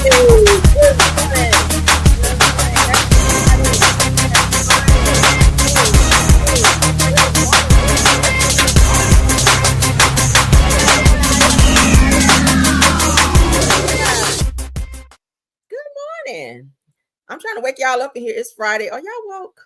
I'm trying to wake y'all up in here. It's Friday. Are y'all woke?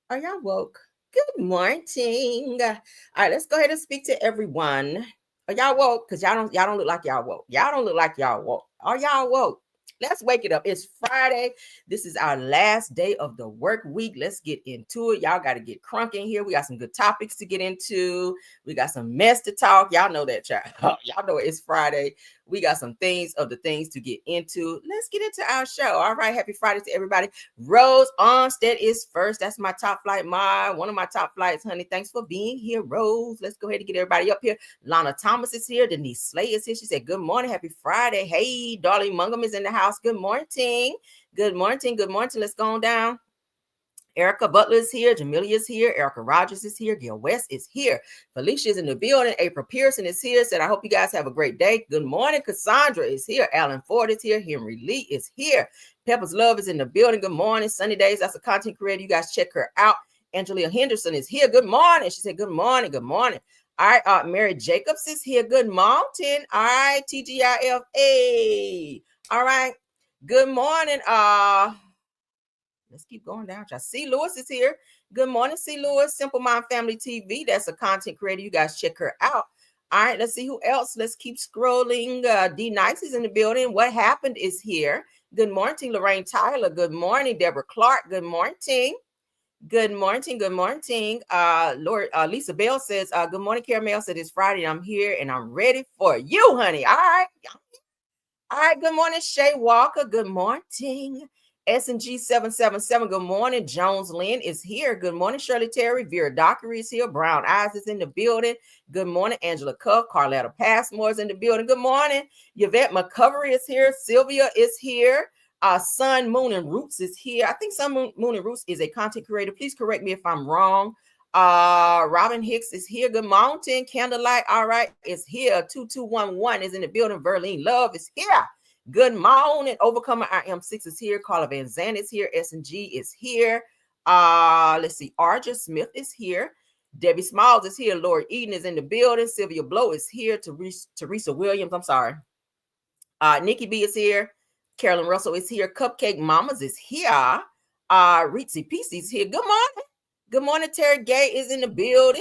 Are y'all woke? Good morning. All right, let's go ahead and speak to everyone. Are y'all woke? Because y'all don't look like y'all woke. Y'all don't look like y'all woke. Are y'all woke? Let's wake it up. It's Friday. This is our last day of the work week. Let's get into it. Y'all got to get crunk in here. We got some good topics to get into. We got some mess to talk. Y'all know that, child. Y'all know it's Friday. We got some things to get into. Let's get into our show. All right. Happy Friday to everybody. Rose Armstead is first. That's my top flight, one of my top flights, honey. Thanks for being here, Rose. Let's go ahead and get everybody up here. Lana Thomas is here. Denise Slay is here. She said, good morning. Happy Friday. Hey, Darlene Mungum is in the house. Good morning. Good morning. Good morning. Let's go on down. Erica Butler is here. Jamelia is here. Erica Rogers is here. Gil West is here. Felicia is in the building. April Pearson is here. Said, I hope you guys have a great day. Good morning. Cassandra is here. Alan Ford is here. Henry Lee is here. Pepper's Love is in the building. Good morning. Sunny Days. That's a content creator. You guys check her out. Angelia Henderson is here. Good morning. She said, good morning. Good morning. All right. Mary Jacobs is here. Good morning. All right. TGIFA. All right. Good morning. Let's keep going down. C. Lewis is here. Good morning, C. Lewis. Simple Mind Family TV. That's a content creator. You guys check her out. All right, let's see who else. Let's keep scrolling. D. Nice is in the building. What Happened is here. Good morning, Lorraine Tyler. Good morning, Deborah Clark. Good morning. Good morning. Good morning. Lisa Bell says, good morning, Caramel. Said it's Friday. I'm here and I'm ready for you, honey. All right. All right. Good morning, Shay Walker. Good morning. S&G 777. Good morning. Jones Lynn is here. Good morning, Shirley Terry. Vera Dockery is here. Brown Eyes is in the building. Good morning, Angela Cuff. Carletta Passmore is in the building. Good morning. Yvette McCovery is here. Sylvia is here. Sun, Moon, and Roots is here. I think Sun, Moon, and Roots is a content creator. Please correct me if I'm wrong. Robin Hicks is here. Good morning. Candlelight, all right, is here. 2211 is in the building. Verlene Love is here. Good morning. Overcomer IM6 is here. Carla Van Zandt is here. S&G is here. Let's see. Arja Smith is here. Debbie Smalls is here. Lori Eden is in the building. Sylvia Blow is here. Teresa Williams, I'm sorry. Nikki B is here. Carolyn Russell is here. Cupcake Mamas is here. Ritzy Peasy is here. Good morning. Good morning. Terry Gay is in the building.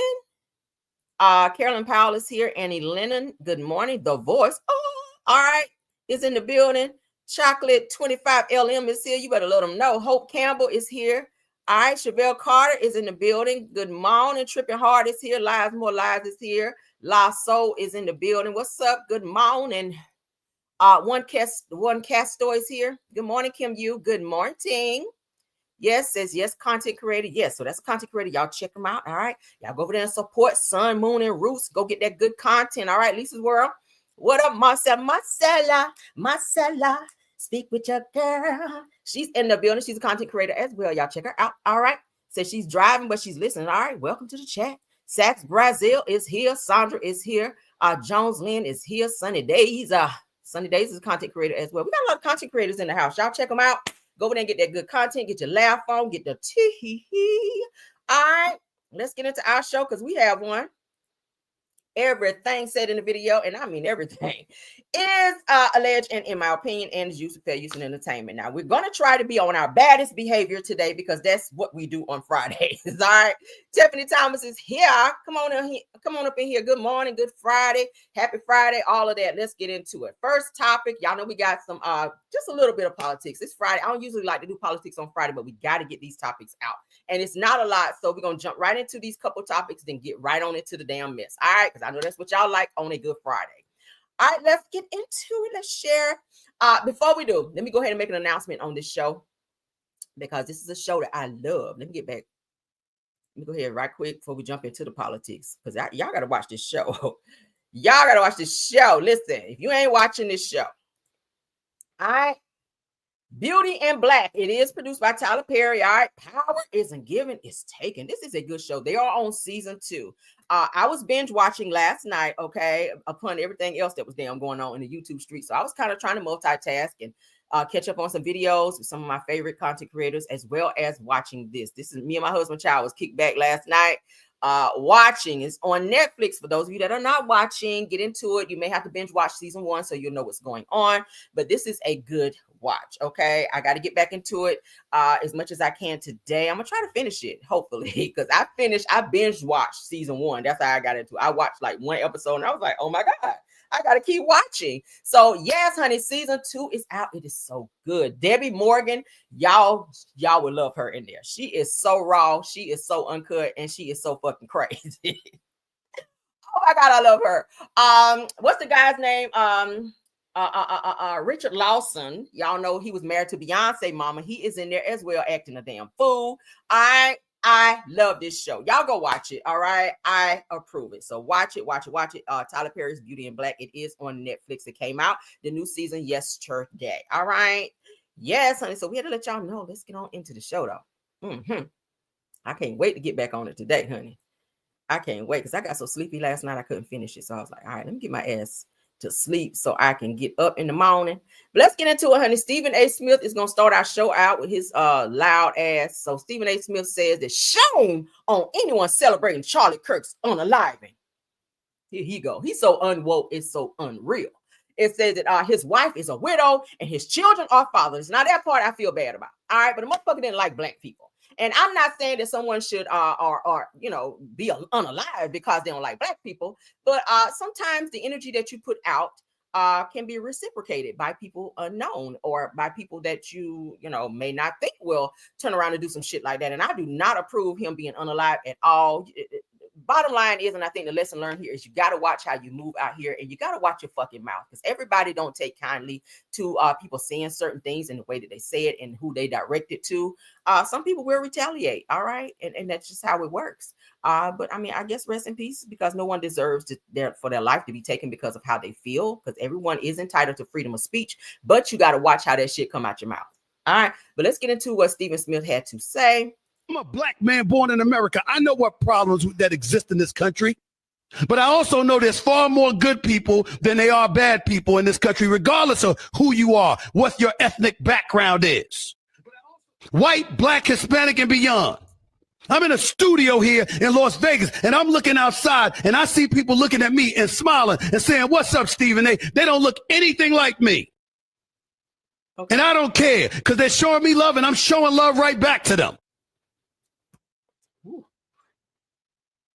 Carolyn Powell is here. Annie Lennon. Good morning. The Voice. Oh, all right. Is in the building. Chocolate 25 LM is here. You better let them know. Hope Campbell is here. All right. Chevelle Carter is in the building. Good morning. Tripping Hard is here. Lives More Lives is here. La Soul is in the building. What's up? Good morning. One Castor is here. Good morning, Kim Yu. Good morning. Yes, says yes, content creator. Yes, so that's a content creator. Y'all check them out. All right. Y'all go over there and support Sun, Moon, and Roots. Go get that good content. All right. Lisa's World. What up, Marcella? Speak with your girl. She's in the building. She's a content creator as well. Y'all check her out. All right. Says she's driving, but she's listening. All right. Welcome to the chat. Sax Brazil is here. Sandra is here. Jones Lynn is here. Sunny Days. Sunny Days is a content creator as well. We got a lot of content creators in the house. Y'all check them out. Go over there and get that good content. Get your laugh on. Get the tee. All right. Let's get into our show because we have one. Everything said in the video, and I mean everything, is alleged and, in my opinion, and is used for fair use and entertainment. Now, we're going to try to be on our baddest behavior today because that's what we do on Fridays. All right. Tiffany Thomas is here. Come on up in here. Good morning. Good Friday. Happy Friday. All of that. Let's get into it. First topic. Y'all know we got some, just a little bit of politics. It's Friday. I don't usually like to do politics on Friday, but we got to get these topics out. And it's not a lot. So we're going to jump right into these couple topics, then get right on into the damn mess. All right. Because I know that's what y'all like on a Good Friday. All right, let's get into it. Let's share. Before we do, let me go ahead and make an announcement on this show because this is a show that I love. Let me get back. Let me go ahead right quick before we jump into the politics because y'all got to watch this show. Y'all got to watch this show. Listen, if you ain't watching this show, all right, Beauty and Black. It is produced by Tyler Perry. All right, Power Isn't Given, It's Taken. This is a good show. They are on season 2. I was binge watching last night, okay, upon everything else that was damn going on in the YouTube street. So I was kind of trying to multitask and catch up on some videos with some of my favorite content creators, as well as watching this. This is me and my husband Child was kicked back last night. Watching is on Netflix. For those of you that are not watching, get into it. You may have to binge watch season 1 so you'll know what's going on, but this is a good watch. Okay, I got to get back into it as much as I can today. I'm gonna try to finish it, hopefully, because I binge watched season 1. That's how I got into it. I watched like 1 episode and I was like, oh my god, I gotta keep watching. So yes, honey, season 2 is out. It is so good. Debbie Morgan, y'all would love her in there. She is so raw, she is so uncut, and she is so fucking crazy. Oh my god, I love her. What's the guy's name? Richard Lawson. Y'all know he was married to Beyonce mama. He is in there as well, acting a damn fool. I love this show. Y'all go watch it. All right. I approve it. So watch it. Tyler Perry's Beauty in Black. It is on Netflix. It came out the new season yesterday. All right. Yes, honey. So we had to let y'all know. Let's get on into the show though. I can't wait to get back on it today, honey. I can't wait because I got so sleepy last night I couldn't finish it. So I was like, all right, let me get my ass to sleep so I can get up in the morning. But let's get into it, honey. Stephen A. Smith is going to start our show out with his loud ass. So Stephen A. Smith says that shame on anyone celebrating Charlie Kirk's unaliving. Here he go. He's so unwoke. It's so unreal. It says that his wife is a widow and his children are fathers. Now that part I feel bad about. All right, but the motherfucker didn't like black people. And I'm not saying that someone should be unalive because they don't like black people, but sometimes the energy that you put out can be reciprocated by people unknown or by people that you may not think will turn around and do some shit like that. And I do not approve him being unalive at all. Bottom line is, and I think the lesson learned here is you got to watch how you move out here, and you got to watch your fucking mouth, because everybody don't take kindly to people saying certain things in the way that they say it and who they direct it to. Some people will retaliate, all right, and that's just how it works. But I mean, I guess rest in peace, because no one deserves for their life to be taken because of how they feel, because everyone is entitled to freedom of speech, but you got to watch how that shit come out your mouth. All right, but let's get into what Stephen Smith had to say. I'm a black man born in America. I know what problems that exist in this country, but I also know there's far more good people than there are bad people in this country, regardless of who you are, what your ethnic background is. White, black, Hispanic, and beyond. I'm in a studio here in Las Vegas, and I'm looking outside, and I see people looking at me and smiling and saying, "What's up, Stephen?" They don't look anything like me. Okay. And I don't care, because they're showing me love, and I'm showing love right back to them.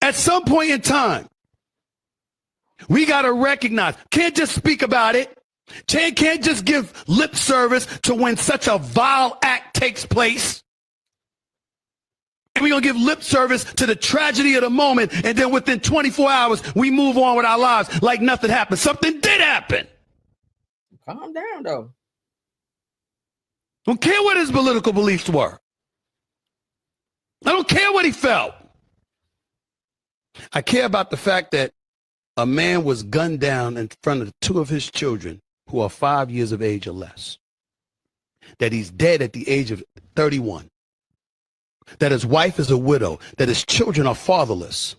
At some point in time, we got to recognize, can't just speak about it. Can't just give lip service to when such a vile act takes place. And we're going to give lip service to the tragedy of the moment, and then within 24 hours, we move on with our lives like nothing happened. Something did happen. Calm down, though. Don't care what his political beliefs were. I don't care what he felt. I care about the fact that a man was gunned down in front of 2 of his children who are 5 years of age or less. That he's dead at the age of 31. That his wife is a widow. That his children are fatherless.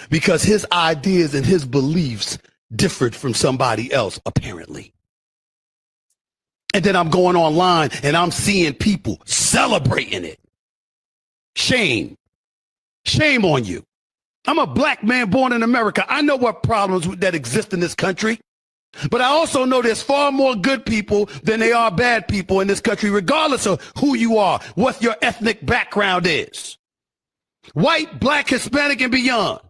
Because his ideas and his beliefs differed from somebody else, apparently. And then I'm going online and I'm seeing people celebrating it. Shame. Shame on you. I'm a black man born in America. I know what problems that exist in this country, but I also know there's far more good people than there are bad people in this country, regardless of who you are, what your ethnic background is. White, black, Hispanic, and beyond.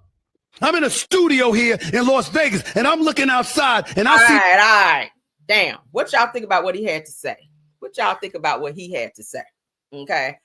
I'm in a studio here in Las Vegas, and I'm looking outside, and I see... All right. Damn. What y'all think about what he had to say? What y'all think about what he had to say? Okay.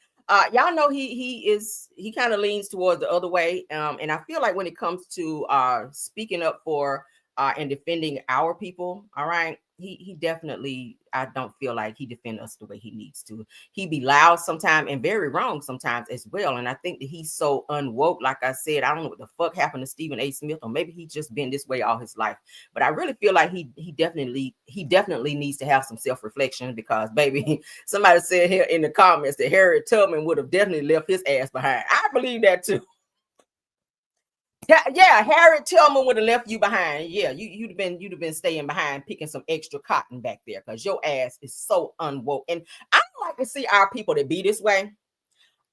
Y'all know he kind of leans towards the other way. And I feel like when it comes to speaking up for and defending our people, all right, he definitely, I don't feel like he defends us the way he needs to. He be loud sometimes and very wrong sometimes as well. And I think that he's so unwoke. Like I said, I don't know what the fuck happened to Stephen A. Smith, or maybe he's just been this way all his life. But I really feel like he definitely needs to have some self-reflection, because baby, somebody said here in the comments that Harriet Tubman would have definitely left his ass behind. I believe that too. Yeah, Harriet Tubman would have left you behind. Yeah, you'd have been staying behind picking some extra cotton back there because your ass is so unwoke. And I don't like to see our people to be this way.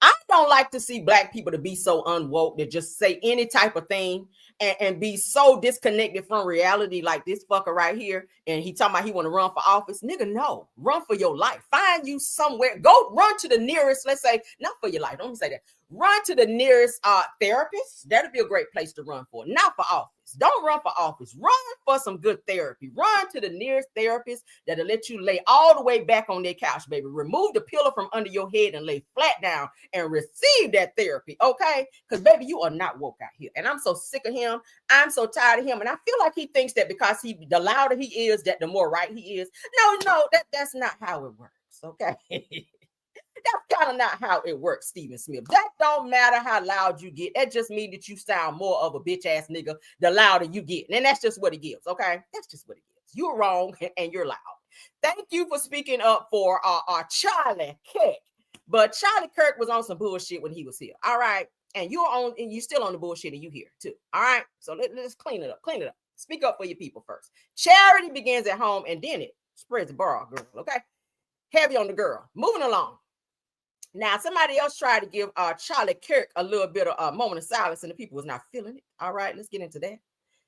I don't like to see black people to be so unwoke to just say any type of thing and be so disconnected from reality like this fucker right here. And he talking about he want to run for office. Nigga, no. Run for your life. Find you somewhere. Go run to the nearest, let's say, not for your life. Don't say that. Run to the nearest therapist. That'd be a great place to run for. Not for office. Don't run for office. Run for some good therapy. Run to the nearest therapist that'll let you lay all the way back on their couch, baby. Remove the pillow from under your head and lay flat down and receive that therapy, okay? Because, baby, you are not woke out here. And I'm so sick of him. I'm so tired of him. And I feel like he thinks that because the louder he is, that the more right he is. No, that's not how it works, okay? That's kind of not how it works, Stephen Smith. That don't matter how loud you get. That just means that you sound more of a bitch ass nigga the louder you get. And that's just what it gives, okay? That's just what it gives. You're wrong and you're loud. Thank you for speaking up for our Charlie Kirk. But Charlie Kirk was on some bullshit when he was here, all right? And you're still on the bullshit and you here too, all right? So let's clean it up. Speak up for your people first. Charity begins at home and then it spreads abroad, girl, okay? Heavy on the girl. Moving along. Now, somebody else tried to give Charlie Kirk a little bit of a moment of silence, and the people was not feeling it. All right, let's get into that.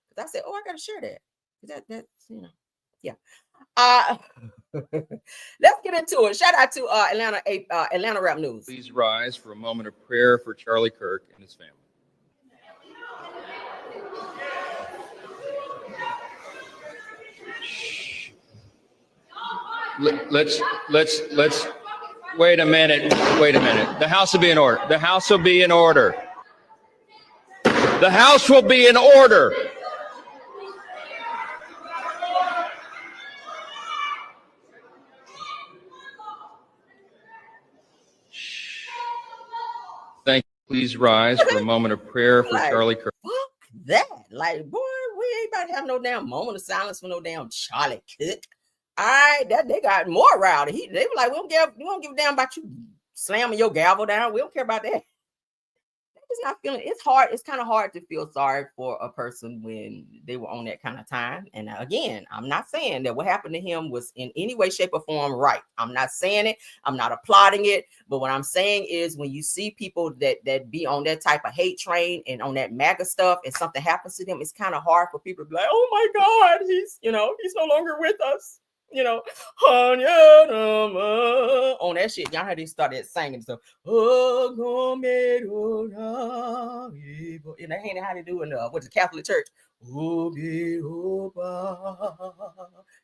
Because I said, I got to share that. That's, yeah. Let's get into it. Shout out to Atlanta Rap News. Please rise for a moment of prayer for Charlie Kirk and his family. Let's wait a minute. The House will be in order. The House will be in order. The House will be in order. Thank you. Please rise for a moment of prayer for Charlie Kirk. Fuck that. Like, boy, we ain't about to have no damn moment of silence for no damn Charlie Kirk. All right, that they got more rowdy. They were like, we don't give a damn about you slamming your gavel down. We don't care about that. It's not feeling. It's hard. It's kind of hard to feel sorry for a person when they were on that kind of time. And again, I'm not saying that what happened to him was in any way, shape, or form right. I'm not saying it. I'm not applauding it. But what I'm saying is, when you see people that be on that type of hate train and on that MAGA stuff, and something happens to them, it's kind of hard for people to be like, "Oh my God, he's no longer with us." On that shit. Y'all heard they started singing stuff. And that ain't how they do in what's the Catholic Church.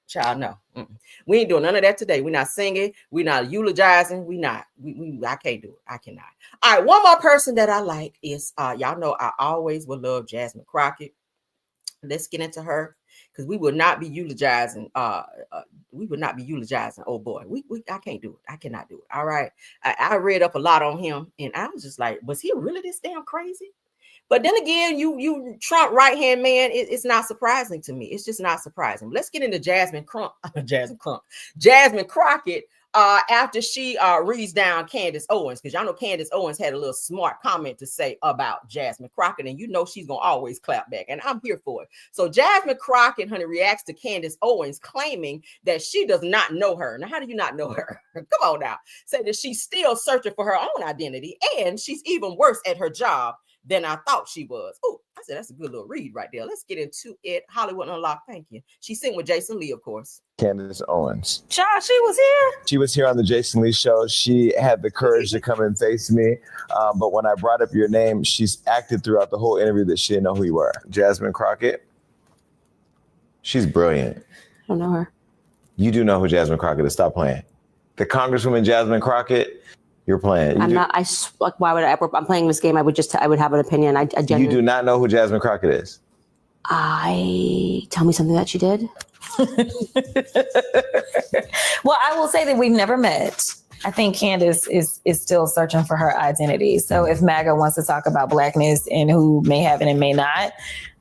Child, no. We ain't doing none of that today. We're not singing. We're not eulogizing. I can't do it. I cannot. All right, one more person that I like is y'all know I always will love Jasmine Crockett. Let's get into her. Because we would not be eulogizing. Oh boy, I can't do it. I cannot do it. All right. I read up a lot on him, and I was just like, was he really this damn crazy? But then again, you Trump right-hand man, it's not surprising to me. It's just not surprising. Let's get into Jasmine Crockett. After she reads down Candace Owens, because y'all know Candace Owens had a little smart comment to say about Jasmine Crockett, and she's gonna always clap back, and I'm here for it. So Jasmine Crockett, honey, reacts to Candace Owens claiming that she does not know her. Now, how do you not know her? Come on now. Say that she's still searching for her own identity, and she's even worse at her job than I thought she was. Oh, I said that's a good little read right there. Let's get into it. Hollywood Unlocked. Thank you. She's sitting with Jason Lee, of course. Candace Owens. Child, she was here. She was here on the Jason Lee show. She had the courage to come and face me. But when I brought up your name, she's acted throughout the whole interview that she didn't know who you were. Jasmine Crockett. She's brilliant. I don't know her. You do know who Jasmine Crockett is. Stop playing. The Congresswoman Jasmine Crockett. You're playing. Why would I? I'm playing this game. I would have an opinion. I genuinely. You do not know who Jasmine Crockett is. Tell me something that she did. Well, I will say that we've never met. I think Candace is still searching for her identity. So if MAGA wants to talk about Blackness and who may have it and may not,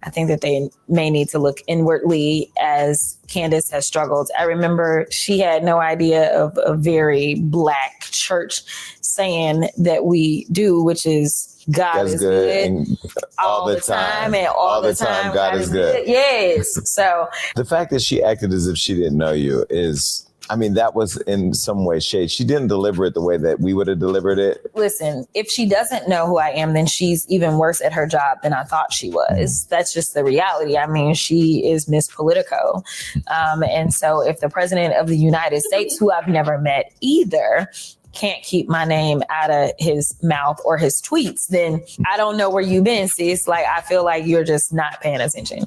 I think that they may need to look inwardly, as Candace has struggled. I remember she had no idea of a very Black church saying that we do, which is God is good all the time, and all the time God is good. Yes. So the fact that she acted as if she didn't know you is, I mean, that was in some way shade. She didn't deliver it the way that we would have delivered it. Listen, if she doesn't know who I am, then she's even worse at her job than I thought she was. That's just the reality. I mean, she is Miss Politico. And so if the president of the United States, who I've never met either, can't keep my name out of his mouth or his tweets, then I don't know where you've been, sis. Like, I feel like you're just not paying attention.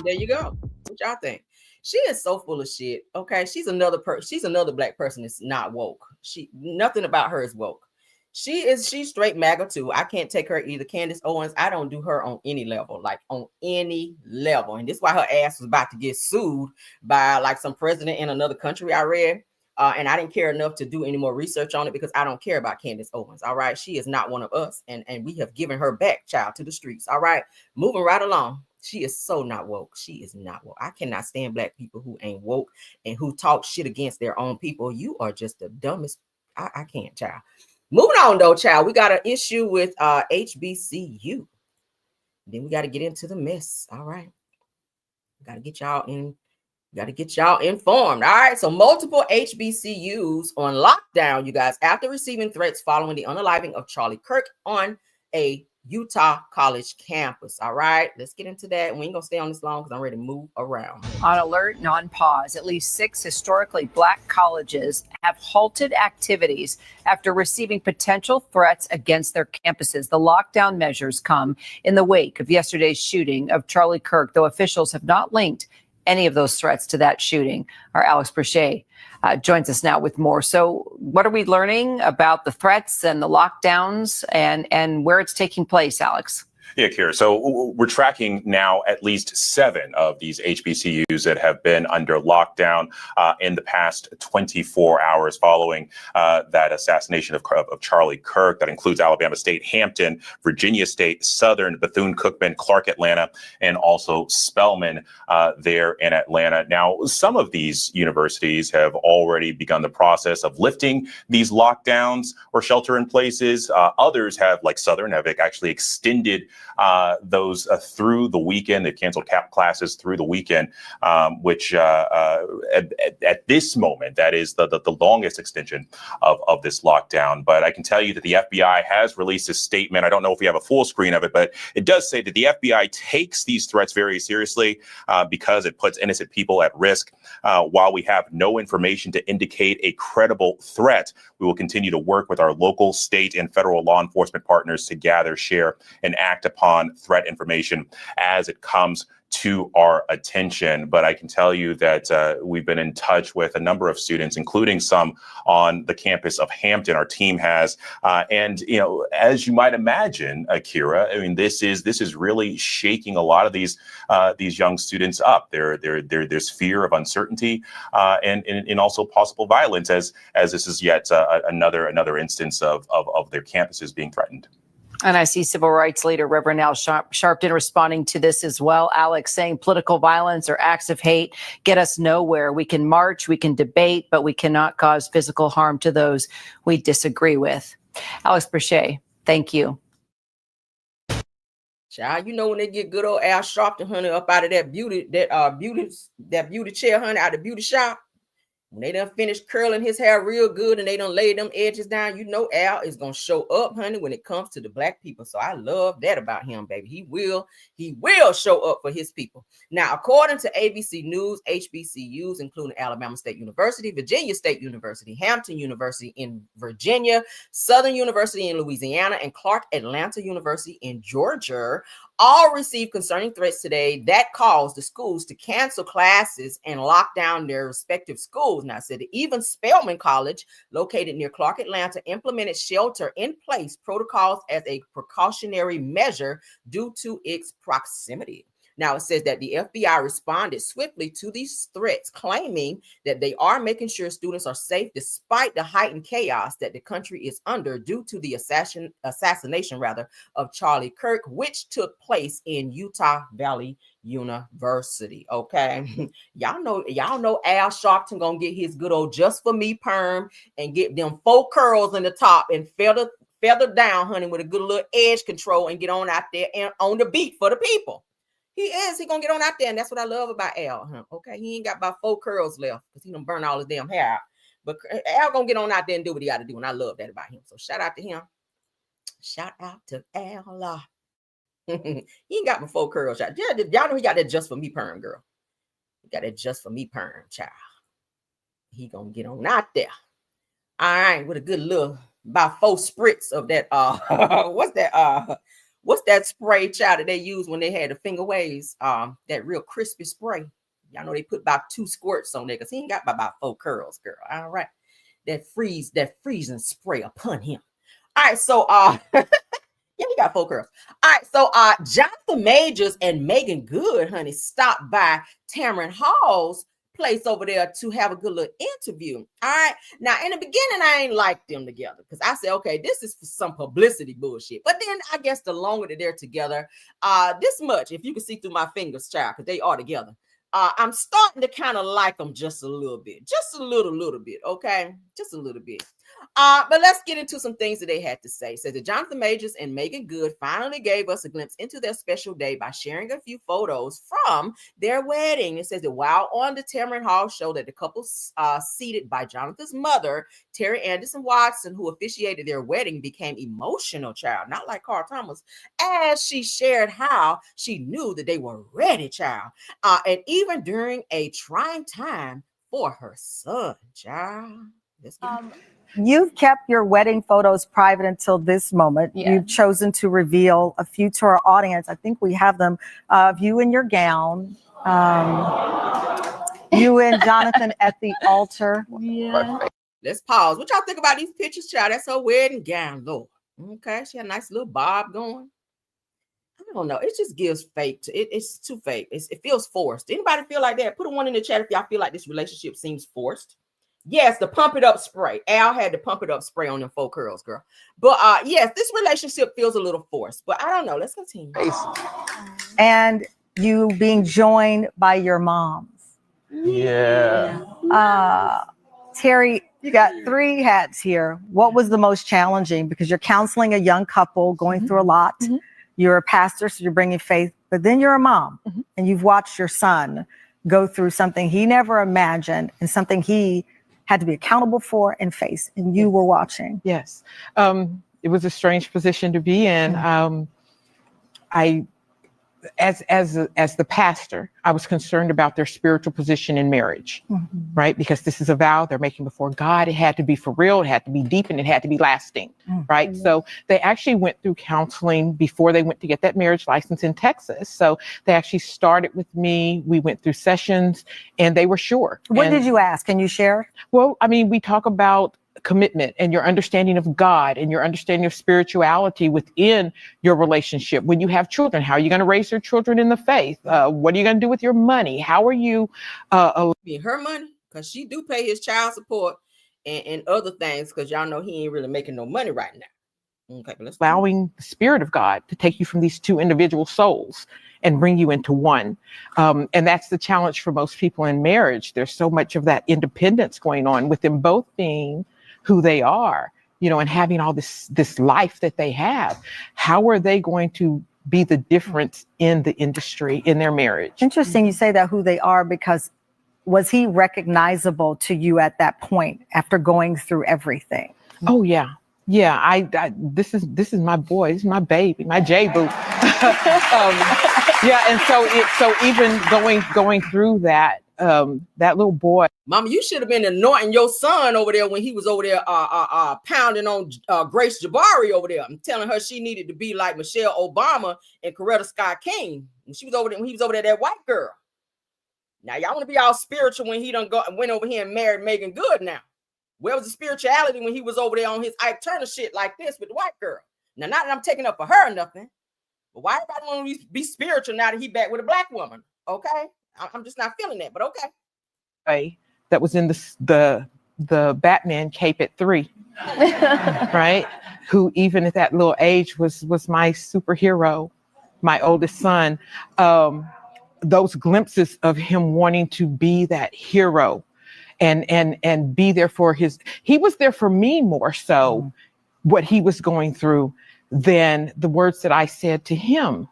There you go. What y'all think? She is so full of shit. Okay, she's another black person that's not woke. Nothing about her is woke. She's straight MAGA too. I can't take her either. Candace Owens, I don't do her on any level, like on any level. And this is why her ass was about to get sued by like some president in another country, I read. And I didn't care enough to do any more research on it because I don't care about Candace Owens. All right. She is not one of us. And we have given her back, child, to the streets. All right. Moving right along. She is so not woke. She is not woke. I cannot stand black people who ain't woke and who talk shit against their own people. You are just the dumbest. I can't, child. Moving on, though, child. We got an issue with HBCU. Then we got to get into the mess. All right. Got to get y'all in. Got to get y'all informed. All right. So multiple HBCUs on lockdown, you guys, after receiving threats following the unaliving of Charlie Kirk on a Utah college campus. All right. Let's get into that. We ain't going to stay on this long because I'm ready to move around. On alert and on pause, at least 6 historically black colleges have halted activities after receiving potential threats against their campuses. The lockdown measures come in the wake of yesterday's shooting of Charlie Kirk, though officials have not linked any of those threats to that shooting. Our Alex Brachet joins us now with more. So what are we learning about the threats and the lockdowns and where it's taking place, Alex? Yeah, Kira. So we're tracking now at least 7 of these HBCUs that have been under lockdown in the past 24 hours following that assassination of Charlie Kirk. That includes Alabama State, Hampton, Virginia State, Southern, Bethune-Cookman, Clark Atlanta, and also Spelman there in Atlanta. Now, some of these universities have already begun the process of lifting these lockdowns or shelter in places. Others have, like Southern, have actually extended those through the weekend. They've canceled classes through the weekend, which at this moment, that is the longest extension of this lockdown. But I can tell you that the FBI has released a statement. I don't know if we have a full screen of it, but it does say that the FBI takes these threats very seriously because it puts innocent people at risk. While we have no information to indicate a credible threat, we will continue to work with our local, state, and federal law enforcement partners to gather, share, and act upon threat information as it comes to our attention. But I can tell you that we've been in touch with a number of students, including some on the campus of Hampton. Our team has, and you know, as you might imagine, Akira, I mean, this is really shaking a lot of these young students up. There's fear of uncertainty and also possible violence as this is yet another instance of their campuses being threatened. And I see civil rights leader Reverend Al Sharpton responding to this as well. Alex saying political violence or acts of hate get us nowhere. We can march, we can debate, but we cannot cause physical harm to those we disagree with. Alex Brachet, thank you. Child, you know when they get good old Al Sharpton, honey, up out of that beauty chair, honey, out of the beauty shop. When they done finished curling his hair real good and they done laid them edges down, you know Al is going to show up, honey, when it comes to the black people. So I love that about him, baby. He will show up for his people. Now, according to ABC News, HBCUs, including Alabama State University, Virginia State University, Hampton University in Virginia, Southern University in Louisiana, and Clark Atlanta University in Georgia, all received concerning threats today that caused the schools to cancel classes and lock down their respective schools. Now, said even Spelman College, located near Clark Atlanta, implemented shelter in place protocols as a precautionary measure due to its proximity. Now, it says that the FBI responded swiftly to these threats, claiming that they are making sure students are safe despite the heightened chaos that the country is under due to the assassination of Charlie Kirk, which took place in Utah Valley University. Okay. Y'all know Al Sharpton gonna get his good old just for me perm and get them 4 curls in the top and feather feather down, honey, with a good little edge control and get on out there and on the beat for the people. He gonna get on out there, and that's what I love about Al. Huh? Okay, he ain't got about 4 curls left because he done burn all his damn hair out. But Al gonna get on out there and do what he got to do, and I love that about him. So shout out to him. Shout out to Al. He ain't got my 4 curls. Y'all know he got that just for me perm, girl. He got that just for me perm, child. He gonna get on out there. All right, with a good little about 4 spritz of that. What's that spray, child, that they use when they had the finger waves? That real crispy spray. Y'all know they put about 2 squirts on there because he ain't got about 4 curls, girl. All right, that freezing spray upon him. All right, so yeah, he got 4 curls. All right, so Jonathan Majors and Meagan Good, honey, stopped by Tamron Hall's place over there to have a good little interview. All right, now in the beginning I ain't liked them together because I said, okay, this is for some publicity bullshit. But then I guess the longer that they're together, this much, if you can see through my fingers, child, because they are together, I'm starting to kind of like them just a little bit, okay, just a little bit. But let's get into some things that they had to say. It says that Jonathan Majors and Meagan Good finally gave us a glimpse into their special day by sharing a few photos from their wedding. It says that while on the Tamron Hall show, that the couple seated by Jonathan's mother, Terry Anderson Watson, who officiated their wedding, became emotional, child, not like Carl Thomas, as she shared how she knew that they were ready, child, and even during a trying time for her son, child. You've kept your wedding photos private until this moment. Yeah. You've chosen to reveal a few to our audience. I think we have them of you in your gown, you and Jonathan at the altar. Yeah. Let's pause. What y'all think about these pictures, child? That's her wedding gown, Lord. Okay, she had a nice little bob going. I don't know. It just gives fake. It's too fake. It feels forced. Anybody feel like that? Put a 1 in the chat if y'all feel like this relationship seems forced. Yes, the pump it up spray. Al had the pump it up spray on them 4 curls, girl. But yes, this relationship feels a little forced. But I don't know. Let's continue. And you being joined by your moms. Yeah. Terry, you got 3 hats here. What was the most challenging? Because you're counseling a young couple going through a lot. Mm-hmm. You're a pastor, so you're bringing faith, but then you're a mom and you've watched your son go through something he never imagined and something he had to be accountable for and face, and you were watching. Yes. It was a strange position to be in. I, as the pastor, I was concerned about their spiritual position in marriage, right? Because this is a vow they're making before God. It had to be for real. It had to be deep, and it had to be lasting, right? So they actually went through counseling before they went to get that marriage license in Texas. So they actually started with me. We went through sessions, and they were sure. What did you ask? Can you share? Well, I mean, we talk about commitment and your understanding of God and your understanding of spirituality within your relationship. When you have children, how are you going to raise your children in the faith? What are you going to do with your money? How are you? Her money, because she do pay his child support and other things, because y'all know he ain't really making no money right now. Okay, but allowing the Spirit of God to take you from these 2 individual souls and bring you into one. And that's the challenge for most people in marriage. There's so much of that independence going on with them both being who they are, you know, and having all this life that they have. How are they going to be the difference in the industry, in their marriage? Interesting you say that, who they are, because was he recognizable to you at that point after going through everything? Oh yeah. Yeah, I this is my boy, this is my baby, my J-boo. Yeah, and so even going through that, that little boy. Mama, you should have been anointing your son over there when he was over there pounding on Grace Jabari over there. I'm telling her she needed to be like Michelle Obama and Coretta Scott King when she was over there, when he was over there, that white girl. Now y'all want to be all spiritual when he done went over here and married Meagan Good now. Where was the spirituality when he was over there on his Ike Turner shit like this with the white girl? Now, not that I'm taking up for her or nothing, but why everybody want to be spiritual now that he back with a black woman? Okay, I'm just not feeling that, but okay. That was in the Batman cape at 3, right? Who even at that little age was my superhero, my oldest son. Those glimpses of him wanting to be that hero. And be there for he was there for me more so what he was going through than the words that I said to him.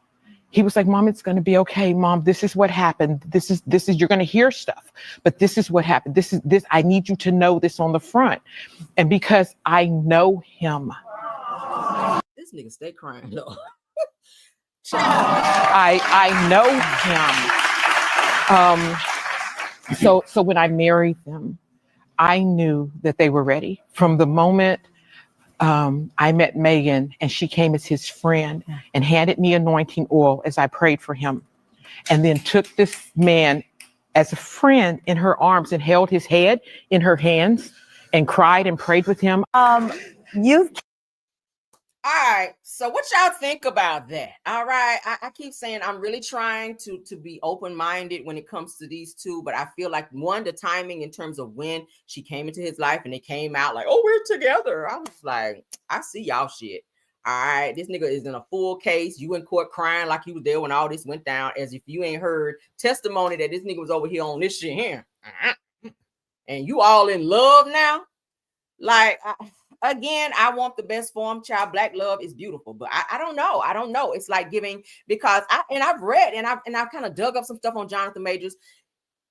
He was like, Mom, it's going to be okay. Mom, this is what happened. This is, you're going to hear stuff, but this is what happened. This, I need you to know this on the front. And because I know him. This nigga stay crying though. I know him. So when I married them, I knew that they were ready. From the moment I met Meagan and she came as his friend and handed me anointing oil as I prayed for him, and then took this man as a friend in her arms and held his head in her hands and cried and prayed with him. You've All right. So what y'all think about that? All right. I keep saying I'm really trying to be open-minded when it comes to these two, but I feel like the timing in terms of when she came into his life and it came out like, oh, we're together. I was like, I see y'all shit. All right. This nigga is in a full case. You in court crying like you was there when all this went down, as if you ain't heard testimony that this nigga was over here on this shit here. And you all in love now? Like, again, I want the best for him, child. Black love is beautiful, but I don't know. I don't know. It's like giving, because I've read and I've kind of dug up some stuff on Jonathan Majors.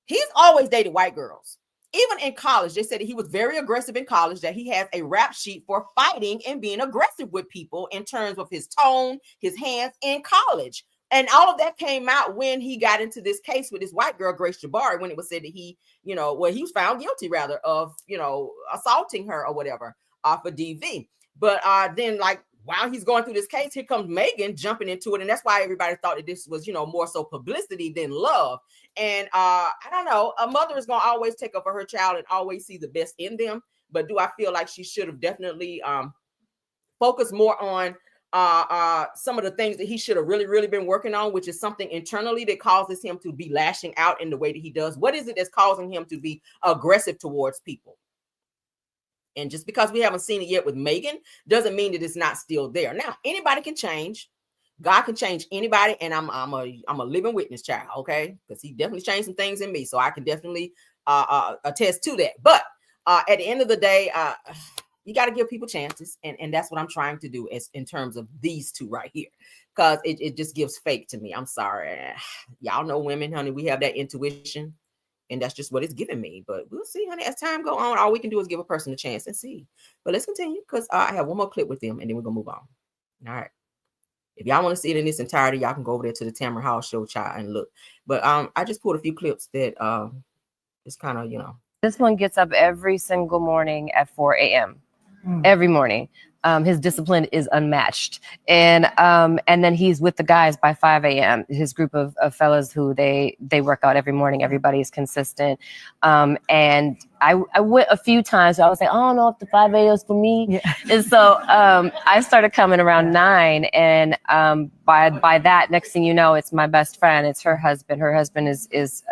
He's always dated white girls. Even in college, they said that he was very aggressive in college, that he has a rap sheet for fighting and being aggressive with people in terms of his tone, his hands in college. And all of that came out when he got into this case with this white girl, Grace Jabari, when it was said that he, he was found guilty rather of, assaulting her or whatever for DV. But then like while he's going through this case, here comes Meagan jumping into it. And that's why everybody thought that this was, more so publicity than love. And I don't know, a mother is going to always take up for her child and always see the best in them. But do I feel like she should have definitely focused more on some of the things that he should have really been working on, which is something internally that causes him to be lashing out in the way that he does? What is it that's causing him to be aggressive towards people? And just because we haven't seen it yet with Meagan doesn't mean that it's not still there. Now, anybody can change. God can change anybody, and I'm a living witness, child, okay? Because he definitely changed some things in me, so I can definitely attest to that. But at the end of the day, you got to give people chances, and that's what I'm trying to do in terms of these two right here, because it just gives fake to me. I'm sorry. Y'all know women, honey, we have that intuition, and that's just what it's giving me. But we'll see, honey, as time go on. All we can do is give a person a chance and see. But let's continue, because I have one more clip with them, and then we're going to move on. All right. If y'all want to see it in its entirety, y'all can go over there to the Tamara Hall show, child, and look. But I just pulled a few clips that it's kind of, This one gets up every single morning at 4 a.m. Every morning. His discipline is unmatched. And then he's with the guys by 5 a.m. His group of fellas who they work out every morning. Everybody's consistent. And I went a few times. So I was like, I don't know if the 5 a.m. is for me. Yeah. And so I started coming around 9. And by that, next thing you know, it's my best friend. It's her husband. Her husband is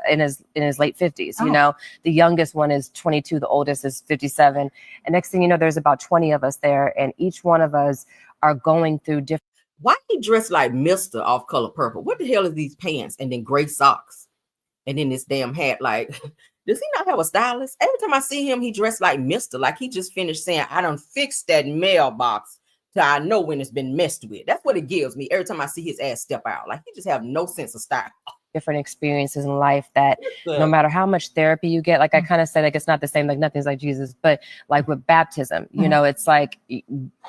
in his late 50s. The youngest one is 22. The oldest is 57. And next thing you know, there's about 20 of us there. And each one of us are going through different. Why he dressed like Mr. off Color Purple? What the hell is these pants? And then gray socks. And then this damn hat. Like, does he not have a stylist? Every time I see him, he dressed like Mr. Like he just finished saying, I done fixed that mailbox so I know when it's been messed with. That's what it gives me every time I see his ass step out. Like he just have no sense of style. Different experiences in life that no matter how much therapy you get, like I kind of said, like it's not the same, like nothing's like Jesus, but like with baptism, it's like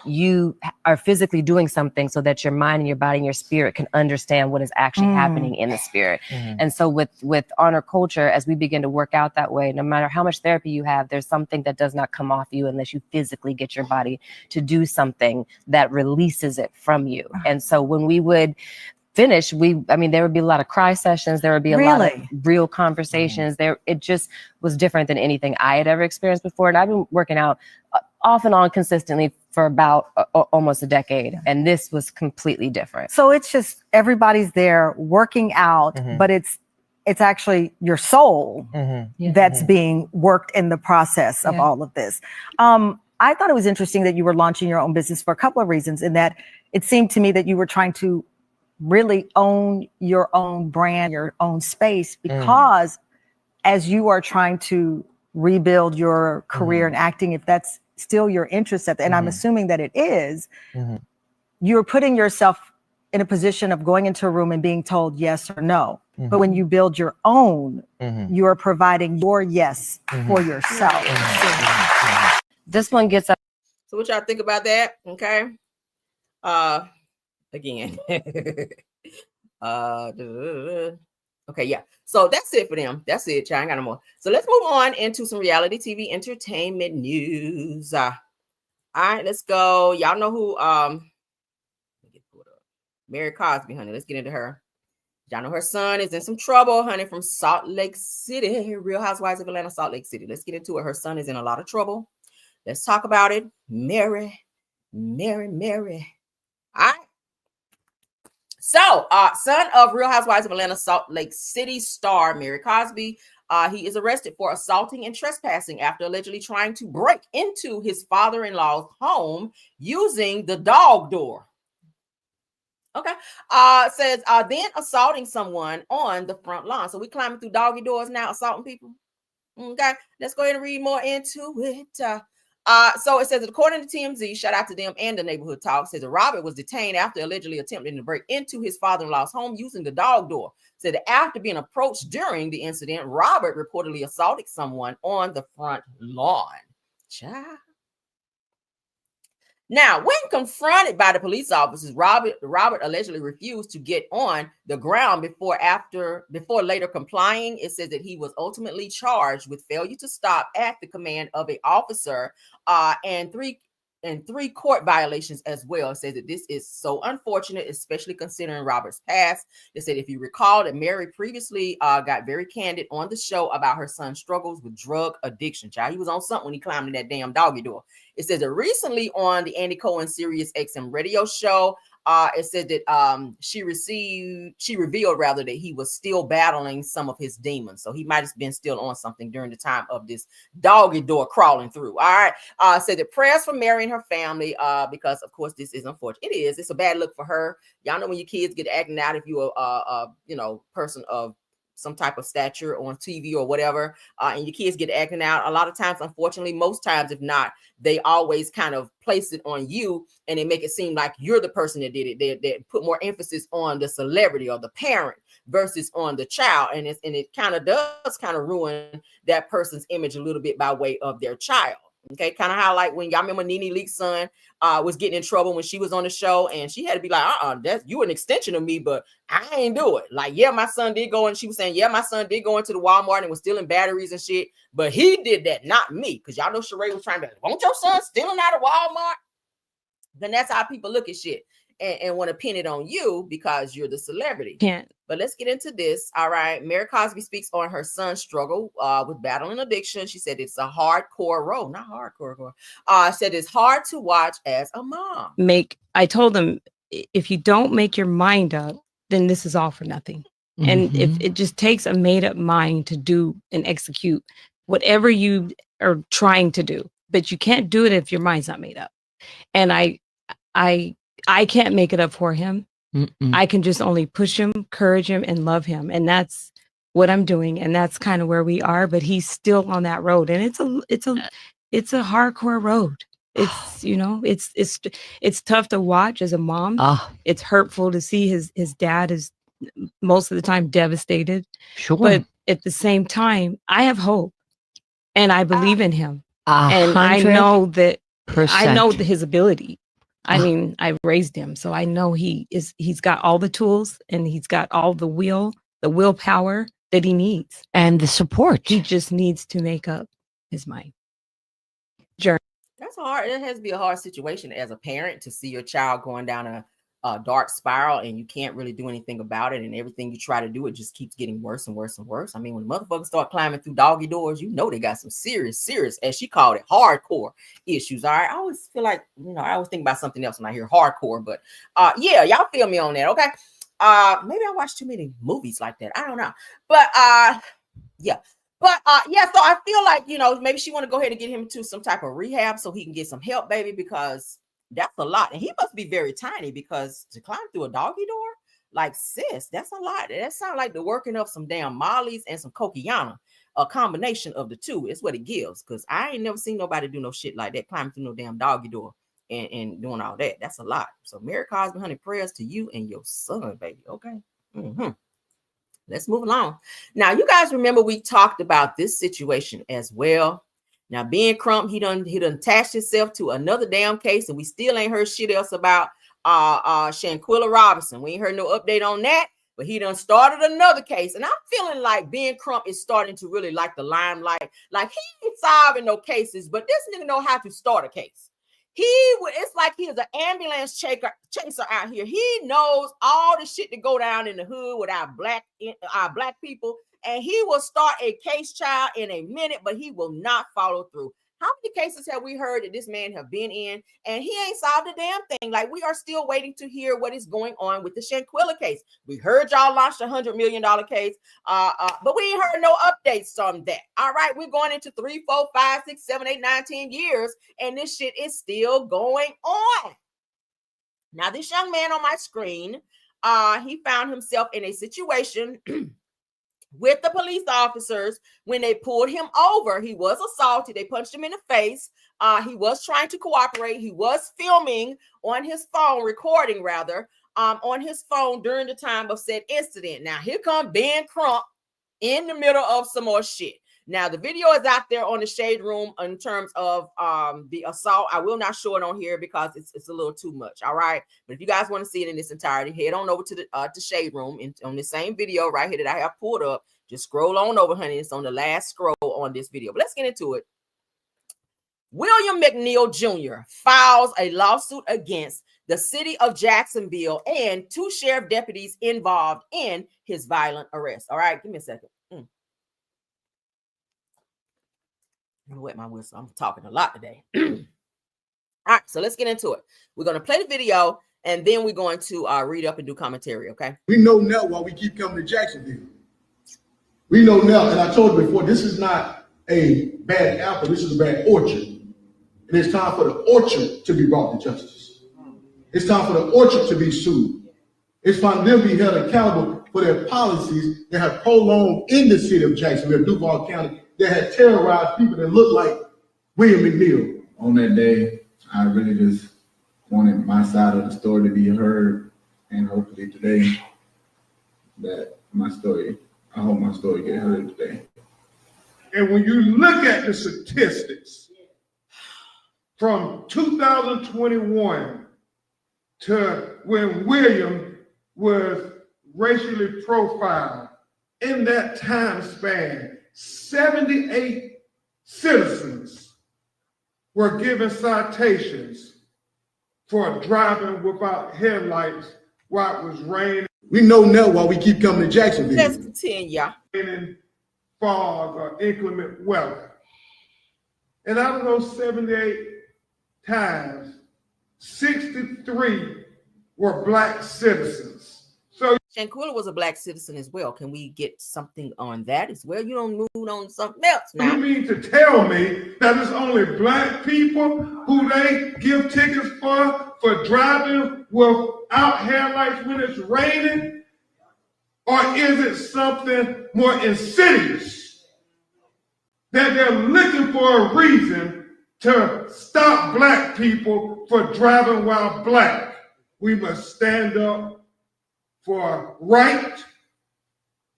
you are physically doing something so that your mind and your body and your spirit can understand what is actually happening in the spirit. And so with honor culture, as we begin to work out that way, no matter how much therapy you have, there's something that does not come off you unless you physically get your body to do something that releases it from you. And so when we would finish, there would be a lot of cry sessions. There would be a lot of real conversations. It just was different than anything I had ever experienced before. And I've been working out off and on consistently for about almost a decade. And this was completely different. So it's just everybody's there working out, but it's actually your soul that's being worked in the process of all of this. I thought it was interesting that you were launching your own business for a couple of reasons, in that it seemed to me that you were trying to really own your own brand, your own space, because as you are trying to rebuild your career in acting, if that's still your interest and I'm assuming that it is, you're putting yourself in a position of going into a room and being told yes or no. But when you build your own, you are providing your yes for yourself. This one gets up. So what y'all think about that? Okay. Again. Okay, yeah. So that's it for them. That's it, y'all. I ain't got no more. So let's move on into some reality TV entertainment news. All right, let's go. Y'all know who Mary Cosby, honey. Let's get into her. Y'all know her son is in some trouble, honey, from Salt Lake City. Real Housewives of Atlanta, Salt Lake City. Let's get into it. Her son is in a lot of trouble. Let's talk about it. Mary. All right. So, son of Real Housewives of Atlanta, Salt Lake City star Mary Cosby, he is arrested for assaulting and trespassing after allegedly trying to break into his father-in-law's home using the dog door. Okay. Says then assaulting someone on the front lawn. So we climbing through doggy doors now, assaulting people. Okay. Let's go ahead and read more into it. So it says, according to TMZ, shout out to them and the Neighborhood Talk, says that Robert was detained after allegedly attempting to break into his father-in-law's home using the dog door. Said that after being approached during the incident, Robert reportedly assaulted someone on the front lawn. Child. Now, when confronted by the police officers, Robert allegedly refused to get on the ground before later complying. It says that he was ultimately charged with failure to stop at the command of an officer and three court violations as well. It says that this is so unfortunate, especially considering Robert's past. They said, if you recall, that Mary previously got very candid on the show about her son's struggles with drug addiction. Child, he was on something when he climbed in that damn doggy door. It says that recently on the Andy Cohen Sirius XM radio show, it said that she revealed rather that he was still battling some of his demons. So he might have been still on something during the time of this doggy door crawling through. All right. Said that prayers for Mary and her family, because of course this is unfortunate. It's a bad look for her. Y'all know when your kids get acting out, if you're a person of some type of stature on TV or whatever, and your kids get acting out, a lot of times, unfortunately, most times, if not, they always kind of place it on you and they make it seem like you're the person that did it. They put more emphasis on the celebrity or the parent versus on the child. And it kind of does kind of ruin that person's image a little bit by way of their child. Okay, kind of how like when y'all remember Nene Leakes' son was getting in trouble when she was on the show, and she had to be like, that's you an extension of me, but I ain't do it. Like, yeah, my son did go, and she was saying, yeah, my son did go into the Walmart and was stealing batteries and shit, but he did that, not me. Because y'all know Sheree was trying to be like, won't your son stealing out of Walmart? Then that's how people look at shit and want to pin it on you because you're the celebrity. Can't. But let's get into this. All right. Mary Cosby speaks on her son's struggle with battling addiction. She said it's a hardcore role, not hardcore. Said it's hard to watch as a mom. I told them, if you don't make your mind up, then this is all for nothing. Mm-hmm. And if it just takes a made up mind to do and execute whatever you are trying to do, but you can't do it if your mind's not made up. And I can't make it up for him. Mm-mm. I can just only push him, encourage him, and love him. And that's what I'm doing. And that's kind of where we are, but he's still on that road. And it's a hardcore road. It's, it's tough to watch as a mom. It's hurtful to see his dad is most of the time devastated. Sure. But at the same time, I have hope and I believe in him. And I know that his ability. I mean, I raised him, so I know he's got all the tools and he's got all the willpower that he needs. And the support. He just needs to make up his mind. Journey. That's hard. It has to be a hard situation as a parent to see your child going down a dark spiral and you can't really do anything about it. And everything you try to do, it just keeps getting worse and worse and worse. I mean, when motherfuckers start climbing through doggy doors, you know they got some serious, as she called it, hardcore issues. All right. I always feel like, I always think about something else when I hear hardcore, but yeah, y'all feel me on that. Okay. Maybe I watch too many movies like that. I don't know. But yeah. But so I feel like, maybe she want to go ahead and get him to some type of rehab so he can get some help, baby, because that's a lot. And he must be very tiny because to climb through a doggy door, like sis, that's a lot. That sounds like the working of some damn Molly's and some Coquiana a combination of the two. It's what it gives. Because I ain't never seen nobody do no shit like that, climbing through no damn doggy door and doing all that. That's a lot. So Mary Cosby, honey, prayers to you and your son, baby. Okay. Let's move along. Now, you guys remember we talked about this situation as well. Now, Ben Crump, he done attached himself to another damn case, and we still ain't heard shit else about Shanquilla Robinson. We ain't heard no update on that, but he done started another case. And I'm feeling like Ben Crump is starting to really like the limelight. Like, he ain't solving no cases, but this nigga know how to start a case. It's like he is an ambulance chaser out here. He knows all the shit that go down in the hood with our black people, and he will start a case, child, in a minute, but he will not follow through. How many cases have we heard that this man have been in, and he ain't solved a damn thing? Like, we are still waiting to hear what is going on with the Shanquilla case. We heard y'all launched $100 million case, but we ain't heard no updates on that. All right, we're going into 3, 4, 5, 6, 7, 8, 9, 10 years, and this shit is still going on. Now, this young man on my screen, he found himself in a situation with the police officers when they pulled him over. He was assaulted. They punched him in the face. He was trying to cooperate. He was filming on his phone, recording rather, on his phone during the time of said incident. Now, here come Ben Crump in the middle of some more shit. Now, the video is out there on the Shade Room in terms of the assault. I will not show it on here because it's a little too much, all right? But if you guys want to see it in its entirety, head on over to the Shade Room on the same video right here that I have pulled up. Just scroll on over, honey. It's on the last scroll on this video. But let's get into it. William McNeil Jr. files a lawsuit against the city of Jacksonville and 2 sheriff deputies involved in his violent arrest. All right, give me a second. I'm gonna wet my whistle. I'm talking a lot today. All right, so let's get into it. We're gonna play the video and then we're going to read up and do commentary. Okay. We know now why we keep coming to Jacksonville. We know now, and I told you before, this is not a bad apple. This is a bad orchard, and it's time for the orchard to be brought to justice. It's time for the orchard to be sued. It's time for them to be held accountable for their policies that have prolonged in the city of Jacksonville, Duval County, that had terrorized people that look like William McNeil. On that day, I really just wanted my side of the story to be heard, and hopefully today that I hope my story get heard today. And when you look at the statistics from 2021 to when William was racially profiled, in that time span, 78 citizens were given citations for driving without headlights while it was raining. We know now why we keep coming to Jacksonville. Let's continue. Raining, fog, or inclement weather. And out of those 78 times, 63 were Black citizens. So Shanquilla was a Black citizen as well. Can we get something on that as well? You don't move on something else now. You mean to tell me that it's only Black people who they give tickets for driving without headlights when it's raining? Or is it something more insidious that they're looking for a reason to stop Black people for driving while Black? We must stand up for right.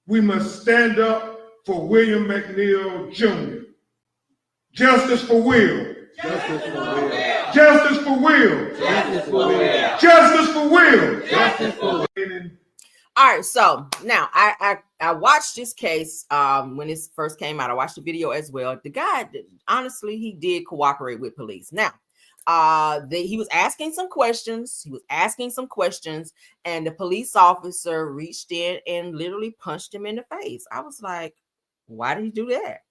We must stand up for William McNeil Jr. Justice for Will. Justice for Will. Justice for Will. Justice for Will. Justice for Will. Justice for Will. All right, so now I watched this case when this first came out. I watched the video as well. The guy, honestly, he did cooperate with police. Now, he was asking some questions. And the police officer reached in and literally punched him in the face. I was like, why did he do that?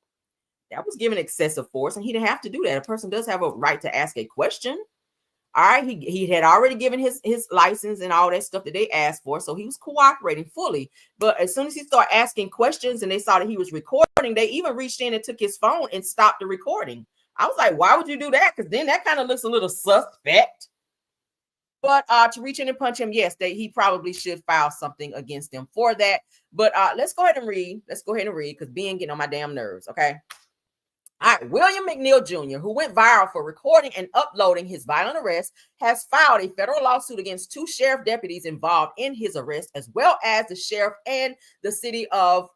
That was giving excessive force, and he didn't have to do that. A person does have a right to ask a question. All right, he had already given his license and all that stuff that they asked for, so he was cooperating fully. But as soon as he started asking questions and they saw that he was recording, they even reached in and took his phone and stopped the recording. I was like, why would you do that? Because then that kind of looks a little suspect. But to reach in and punch him, yes, he probably should file something against them for that. But let's go ahead and read. Let's go ahead and read because being getting on my damn nerves. Okay. All right. William McNeil Jr., who went viral for recording and uploading his violent arrest, has filed a federal lawsuit against 2 sheriff deputies involved in his arrest, as well as the sheriff and the city of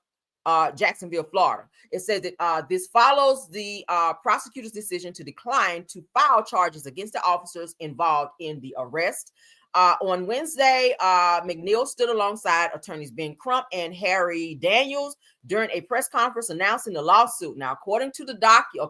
Jacksonville, Florida. It says that this follows the prosecutor's decision to decline to file charges against the officers involved in the arrest. On Wednesday, McNeil stood alongside attorneys Ben Crump and Harry Daniels during a press conference announcing the lawsuit. Now, according to the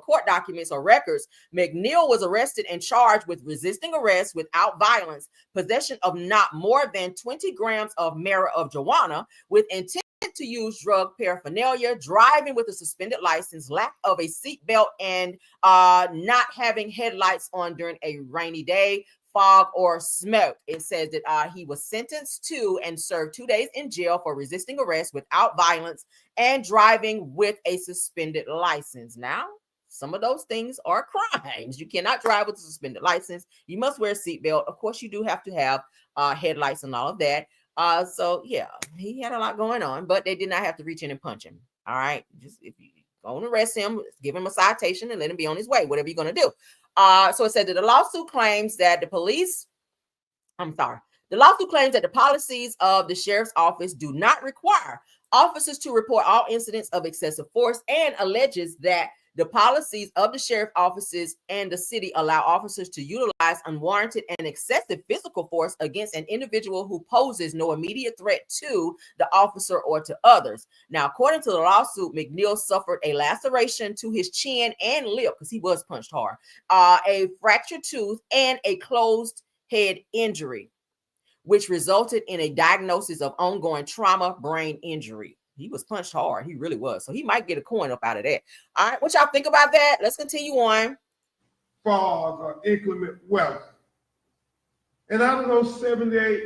court documents or records, McNeil was arrested and charged with resisting arrest without violence, possession of not more than 20 grams of marijuana with intent to use drug paraphernalia, driving with a suspended license, lack of a seatbelt, and not having headlights on during a rainy day, fog, or smoke. It says that he was sentenced to and served 2 days in jail for resisting arrest without violence and driving with a suspended license. Now, some of those things are crimes. You cannot drive with a suspended license. You must wear a seatbelt. Of course, you do have to have headlights and all of that. So yeah, he had a lot going on, but they did not have to reach in and punch him. All right. Just if you go and arrest him, give him a citation and let him be on his way, whatever you're going to do. So it said that the lawsuit claims that the policies of the sheriff's office do not require officers to report all incidents of excessive force and alleges that the policies of the sheriff offices and the city allow officers to utilize unwarranted and excessive physical force against an individual who poses no immediate threat to the officer or to others. Now, according to the lawsuit, McNeil suffered a laceration to his chin and lip because he was punched hard, a fractured tooth, and a closed head injury, which resulted in a diagnosis of ongoing trauma brain injury. He was punched hard. He really was. So he might get a coin up out of that. All right. What y'all think about that? Let's continue on. Fog or inclement weather. And out of those 78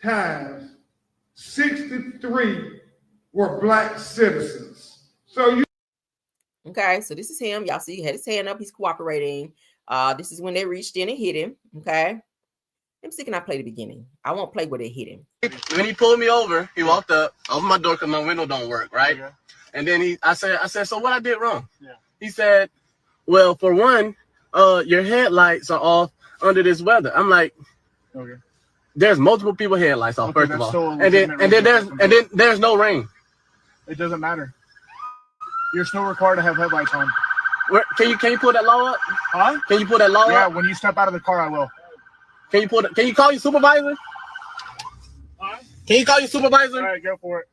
times, 63 were Black citizens. So Okay. So this is him. Y'all see he had his hand up. He's cooperating. This is when they reached in and hit him. Okay. Let me see, can I play the beginning? I won't play where they hit him. When he pulled me over, he walked up, opened my door because my window don't work, right? Okay. And then I said, so what I did wrong? Yeah. He said, well, for one, your headlights are off under this weather. I'm like, okay. There's multiple people headlights off, first of all. And then there's no rain. It doesn't matter. You're still required to have headlights on. Can you pull that law up? Huh? Can you pull that law up? Yeah, when you step out of the car, I will. Can you call your supervisor? Can you call your supervisor? All right, go for it.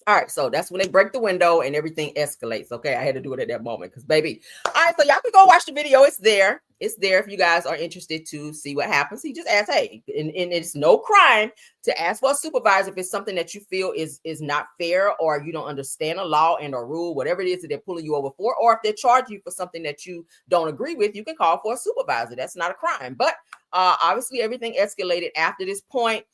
All right, so that's when they break the window and everything escalates. Okay, I had to do it at that moment because, baby. All right, so y'all can go watch the video. It's there. It's there if you guys are interested to see what happens. He just asked, hey, and it's no crime to ask for a supervisor if it's something that you feel is not fair or you don't understand a law and a rule, whatever it is that they're pulling you over for, or if they're charging you for something that you don't agree with, you can call for a supervisor. That's not a crime. But obviously, everything escalated after this point.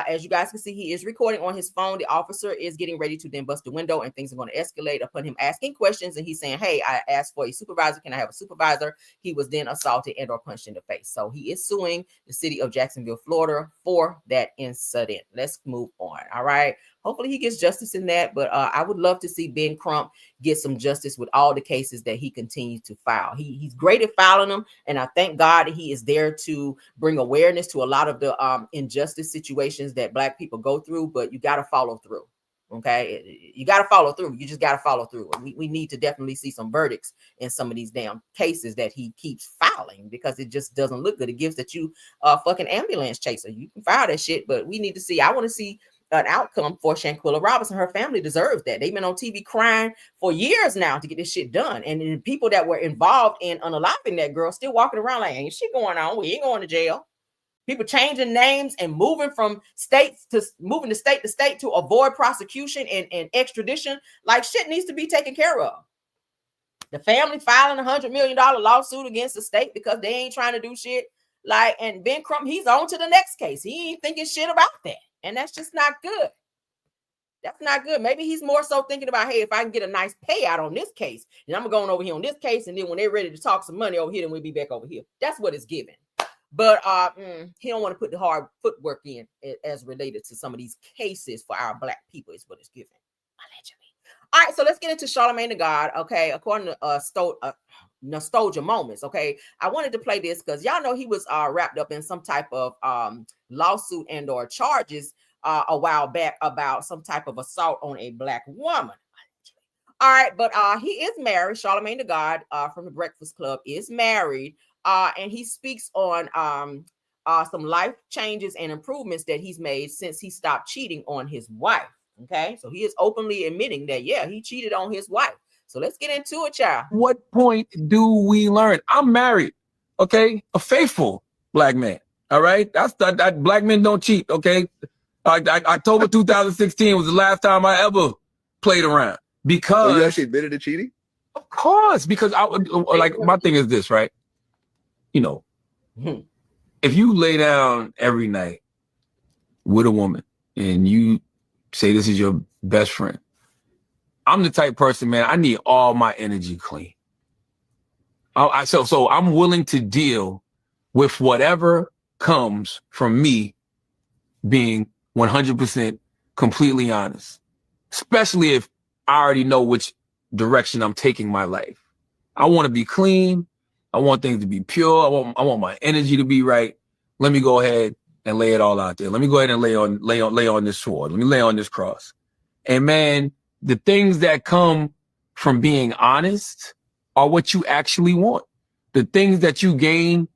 As you guys can see, he is recording on his phone. The officer is getting ready to then bust the window and things are going to escalate upon him asking questions. And he's saying, hey, I asked for a supervisor. Can I have a supervisor? He was then assaulted and or punched in the face. So he is suing the city of Jacksonville, Florida for that incident. Let's move on. All right. Hopefully he gets justice in that. But I would love to see Ben Crump get some justice with all the cases that he continues to file. He's great at filing them. And I thank God that he is there to bring awareness to a lot of the injustice situations that Black people go through. But you got to follow through. Okay, you got to follow through. You just got to follow through. We need to definitely see some verdicts in some of these damn cases that he keeps filing because it just doesn't look good. It gives that you a fucking ambulance chaser. You can file that shit, but we need to see. I want to see an outcome for Shanquilla Robinson. Her family deserves that. They've been on TV crying for years now to get this shit done. And the people that were involved in unaliving that girl still walking around like, ain't shit going on. We ain't going to jail. People changing names and moving from state to state to avoid prosecution and extradition. Like shit needs to be taken care of. The family filing $100 million lawsuit against the state because they ain't trying to do shit. Like, and Ben Crump, he's on to the next case. He ain't thinking shit about that. And that's just not good. That's not good. Maybe he's more so thinking about, hey, if I can get a nice payout on this case, and I'm going over here on this case, and then when they're ready to talk some money over here, then we'll be back over here. That's what it's given. But he don't want to put the hard footwork in as related to some of these cases for our black people is what it's giving. Allegedly. All right, so let's get into Charlemagne the God. Okay, according to nostalgia moments. Okay, I wanted to play this because y'all know he was wrapped up in some type of lawsuit and or charges a while back about some type of assault on a black woman. All right, but he is married. Charlemagne the God from the Breakfast Club is married, and he speaks on some life changes and improvements that he's made since he stopped cheating on his wife. Okay, so he is openly admitting that, yeah, he cheated on his wife. So let's get into it, child. What point do we learn? I'm married, okay? A faithful black man, all right? That's that black men don't cheat, okay? October 2016 was the last time I ever played around because... Oh, you actually admitted to cheating? Of course, because my thing is this, right? You know, if you lay down every night with a woman and you say this is your best friend, I'm the type person, man, I need all my energy clean. So I'm willing to deal with whatever comes from me being 100% completely honest, especially if I already know which direction I'm taking my life. I want to be clean. I want things to be pure. I want my energy to be right. Let me go ahead and lay it all out there. Let me go ahead and lay on this sword. Let me lay on this cross. And man, the things that come from being honest are what you actually want. The things that you gain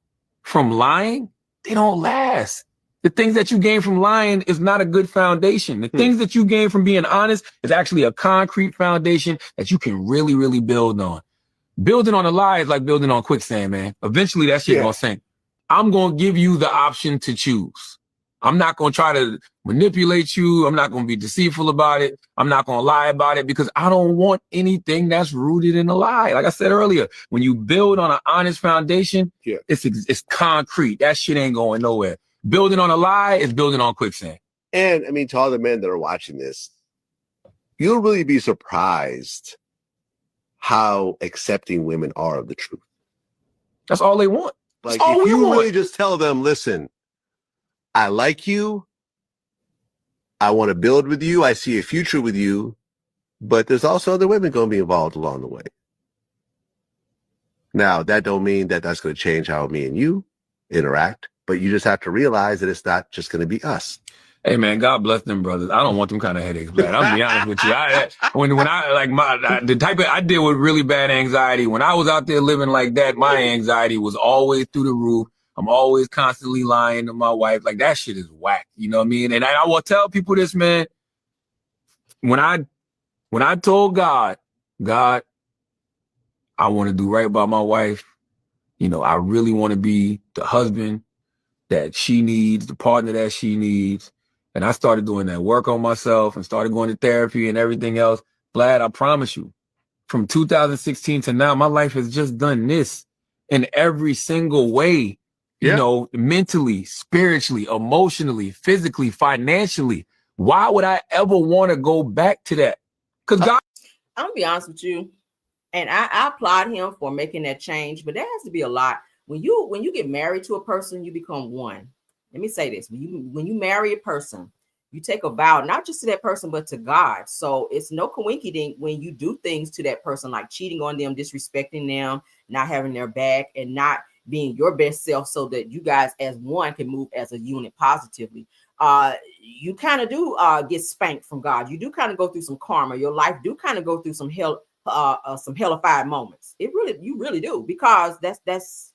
from lying, they don't last. The things that you gain from lying is not a good foundation. The things that you gain from being honest is actually a concrete foundation that you can really, really build on. Building on a lie is like building on quicksand, man. Eventually that shit gonna sink. I'm gonna give you the option to choose. I'm not going to try to manipulate you. I'm not going to be deceitful about it. I'm not going to lie about it because I don't want anything that's rooted in a lie. Like I said earlier, when you build on an honest foundation, it's concrete. That shit ain't going nowhere. Building on a lie is building on quicksand. And I mean, to all the men that are watching this, you'll really be surprised how accepting women are of the truth. That's all they want. Like, if you really just tell them, listen, I like you. I want to build with you. I see a future with you. But there's also other women going to be involved along the way. Now, that don't mean that that's going to change how me and you interact. But you just have to realize that it's not just going to be us. Hey, man, God bless them brothers. I don't want them kind of headaches, man. I'll be honest with you. I deal with really bad anxiety. When I was out there living like that, my anxiety was always through the roof. I'm always constantly lying to my wife. Like, that shit is whack. You know what I mean? And I will tell people this, man. When I told God, I want to do right by my wife. You know, I really want to be the husband that she needs, the partner that she needs. And I started doing that work on myself and started going to therapy and everything else. Vlad, I promise you, from 2016 to now, my life has just done this in every single way. You know, mentally, spiritually, emotionally, physically, financially. Why would I ever want to go back to that? Because God, I'm gonna be honest with you, and I applaud him for making that change, but there has to be a lot. When you get married to a person, you become one. Let me say this: when you marry a person, you take a vow, not just to that person, but to God. So it's no coincidence when you do things to that person, like cheating on them, disrespecting them, not having their back, and not being your best self, so that you guys as one can move as a unit positively. You kind of do get spanked from God. You do kind of go through some karma. Your life do kind of go through some hellified moments. You really do, because that's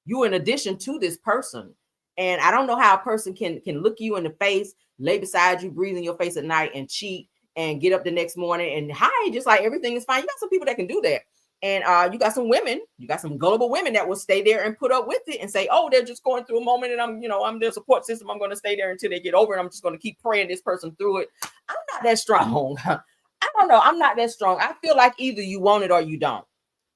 you in addition to this person. And I don't know how a person can look you in the face, lay beside you, breathe in your face at night, and cheat, and get up the next morning and hi, just like everything is fine. You got some people that can do that. And you got some women, you got some gullible women that will stay there and put up with it and say, oh, they're just going through a moment and I'm their support system. I'm going to stay there until they get over it. I'm just going to keep praying this person through it. I'm not that strong. I don't know. I'm not that strong. I feel like either you want it or you don't.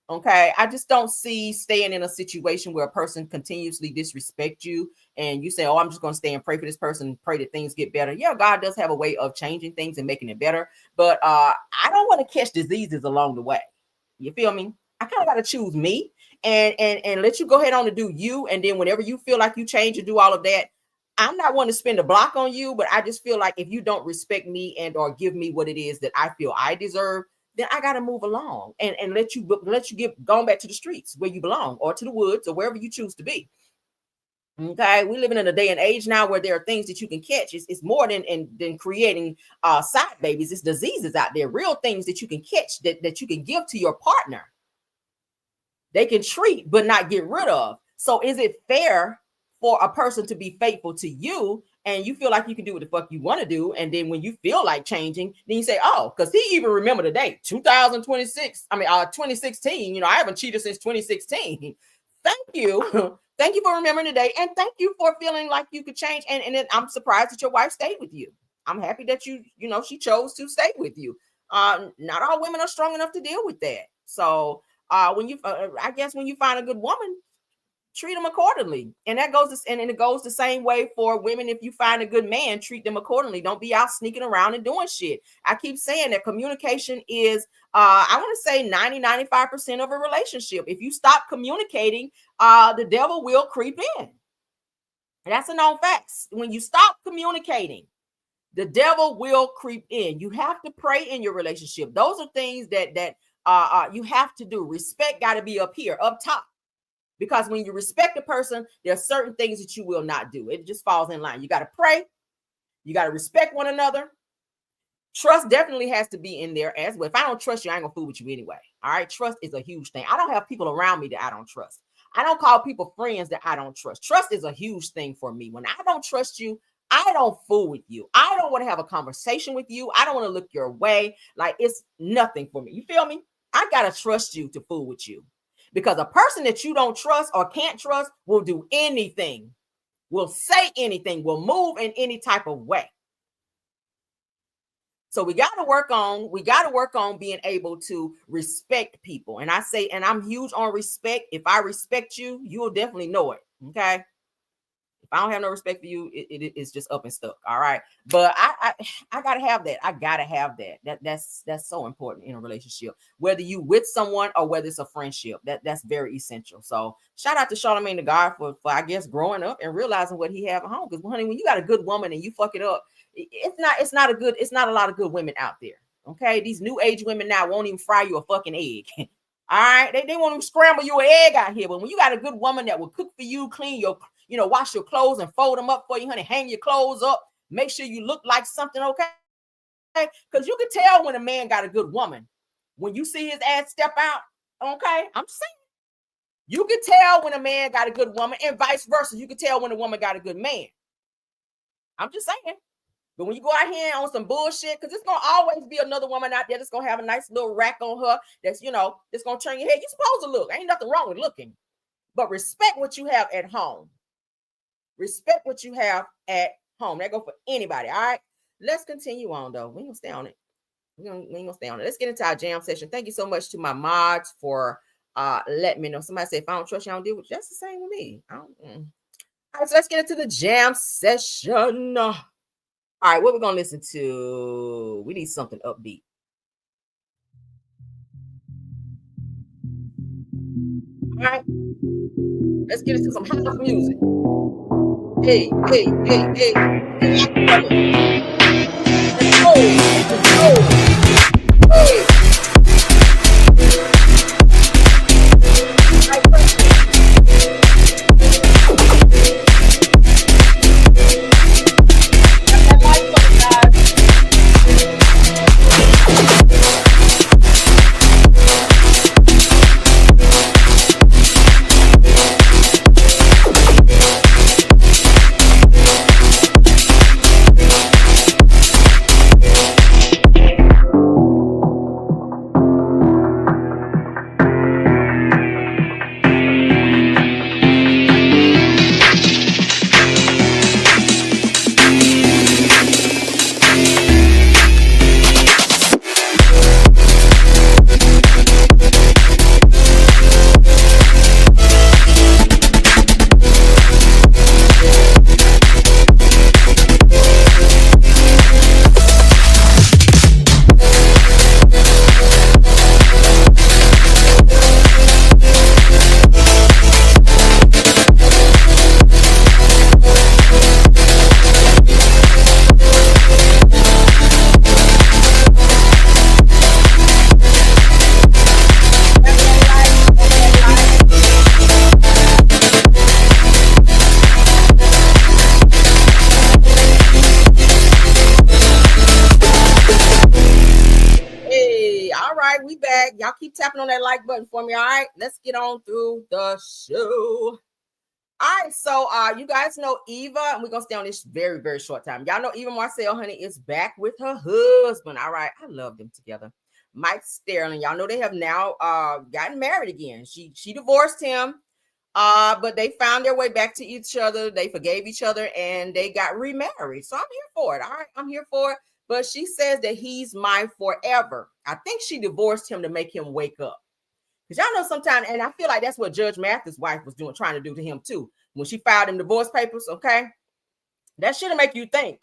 Okay. I just don't see staying in a situation where a person continuously disrespect you and you say, oh, I'm just going to stay and pray for this person and pray that things get better. Yeah, God does have a way of changing things and making it better. But I don't want to catch diseases along the way. You feel me? I kind of got to choose me and let you go ahead on to do you. And then whenever you feel like you change and do all of that, I'm not one to spend a block on you, but I just feel like if you don't respect me and or give me what it is that I feel I deserve, then I got to move along and let you get going back to the streets where you belong, or to the woods, or wherever you choose to be. Okay, we're living in a day and age now where there are things that you can catch. It's more than creating side babies. It's diseases out there, real things that you can catch that you can give to your partner. They can treat but not get rid of. So is it fair for a person to be faithful to you and you feel like you can do what the fuck you want to do, and then when you feel like changing, then you say, oh, because he even remember the date 2016. I haven't cheated since 2016. Thank you. Thank you for remembering the date, and thank you for feeling like you could change. And then I'm surprised that your wife stayed with you. I'm happy that she chose to stay with you. Not all women are strong enough to deal with that. So when you find a good woman, treat them accordingly. And that goes and it goes the same way for women. If you find a good man, treat them accordingly. Don't be out sneaking around and doing shit. I keep saying that communication is I want to say 90-95% of a relationship. If you stop communicating, the devil will creep in. And that's a known fact. When you stop communicating, the devil will creep in. You have to pray in your relationship. Those are things that you have to do. Respect got to be up here, up top. Because when you respect a person, there are certain things that you will not do. It just falls in line. You got to pray. You got to respect one another. Trust definitely has to be in there as well. If I don't trust you, I ain't gonna fool with you anyway. All right. Trust is a huge thing. I don't have people around me that I don't trust. I don't call people friends that I don't trust. Trust is a huge thing for me. When I don't trust you, I don't fool with you. I don't want to have a conversation with you. I don't want to look your way. Like, it's nothing for me. You feel me? I got to trust you to fool with you. Because a person that you don't trust or can't trust will do anything, will say anything, will move in any type of way. So we got to work on being able to respect people. And I'm huge on respect. If I respect you, you will definitely know it. Okay. If I don't have no respect for you, it's just up and stuck. All right. But I gotta have that. I gotta have that. That's so important in a relationship, whether you with someone or whether it's a friendship. That's very essential. So shout out to Charlemagne the God for I guess growing up and realizing what he had at home. Because honey, when you got a good woman and you fuck it up, it's not a lot of good women out there. Okay. These new age women now won't even fry you a fucking egg. All right. They won't even scramble you an egg out here. But when you got a good woman that will cook for you, clean your wash your clothes and fold them up for you, honey, hang your clothes up, make sure you look like something, okay? Because you can tell when a man got a good woman. When you see his ass step out, okay? I'm saying. You can tell when a man got a good woman, and vice versa. You can tell when a woman got a good man. I'm just saying. But when you go out here on some bullshit, because it's going to always be another woman out there that's going to have a nice little rack on her that's, that's going to turn your head. You're supposed to look. Ain't nothing wrong with looking. But respect what you have at home. Respect what you have at home. That go for anybody. All right. Let's continue on though. We ain't gonna stay on it. We ain't gonna stay on it. Let's get into our jam session. Thank you so much to my mods for letting me know. Somebody said if I don't trust you, I don't deal with you. That's the same with me. All right, so let's get into the jam session. All right, what we're gonna listen to? We need something upbeat. All right. Let's get into some house music. Hey. Let's go. Hey. right, y'all keep tapping on that like button for me. All right, let's get on through the show. All right, so you guys know Eva, and we're gonna stay on this very, very short time. Y'all know Eva Marcille, honey, is back with her husband. All right, I love them together. Mike Sterling, y'all know they have now gotten married again. She divorced him, but they found their way back to each other. They forgave each other, and they got remarried. So I'm here for it. All right, I'm here for it. But she says that he's my forever. I think she divorced him to make him wake up. Because y'all know sometimes, and I feel like that's what Judge Mathis' wife was trying to do to him too. When she filed them divorce papers, okay? That shit'll make you think.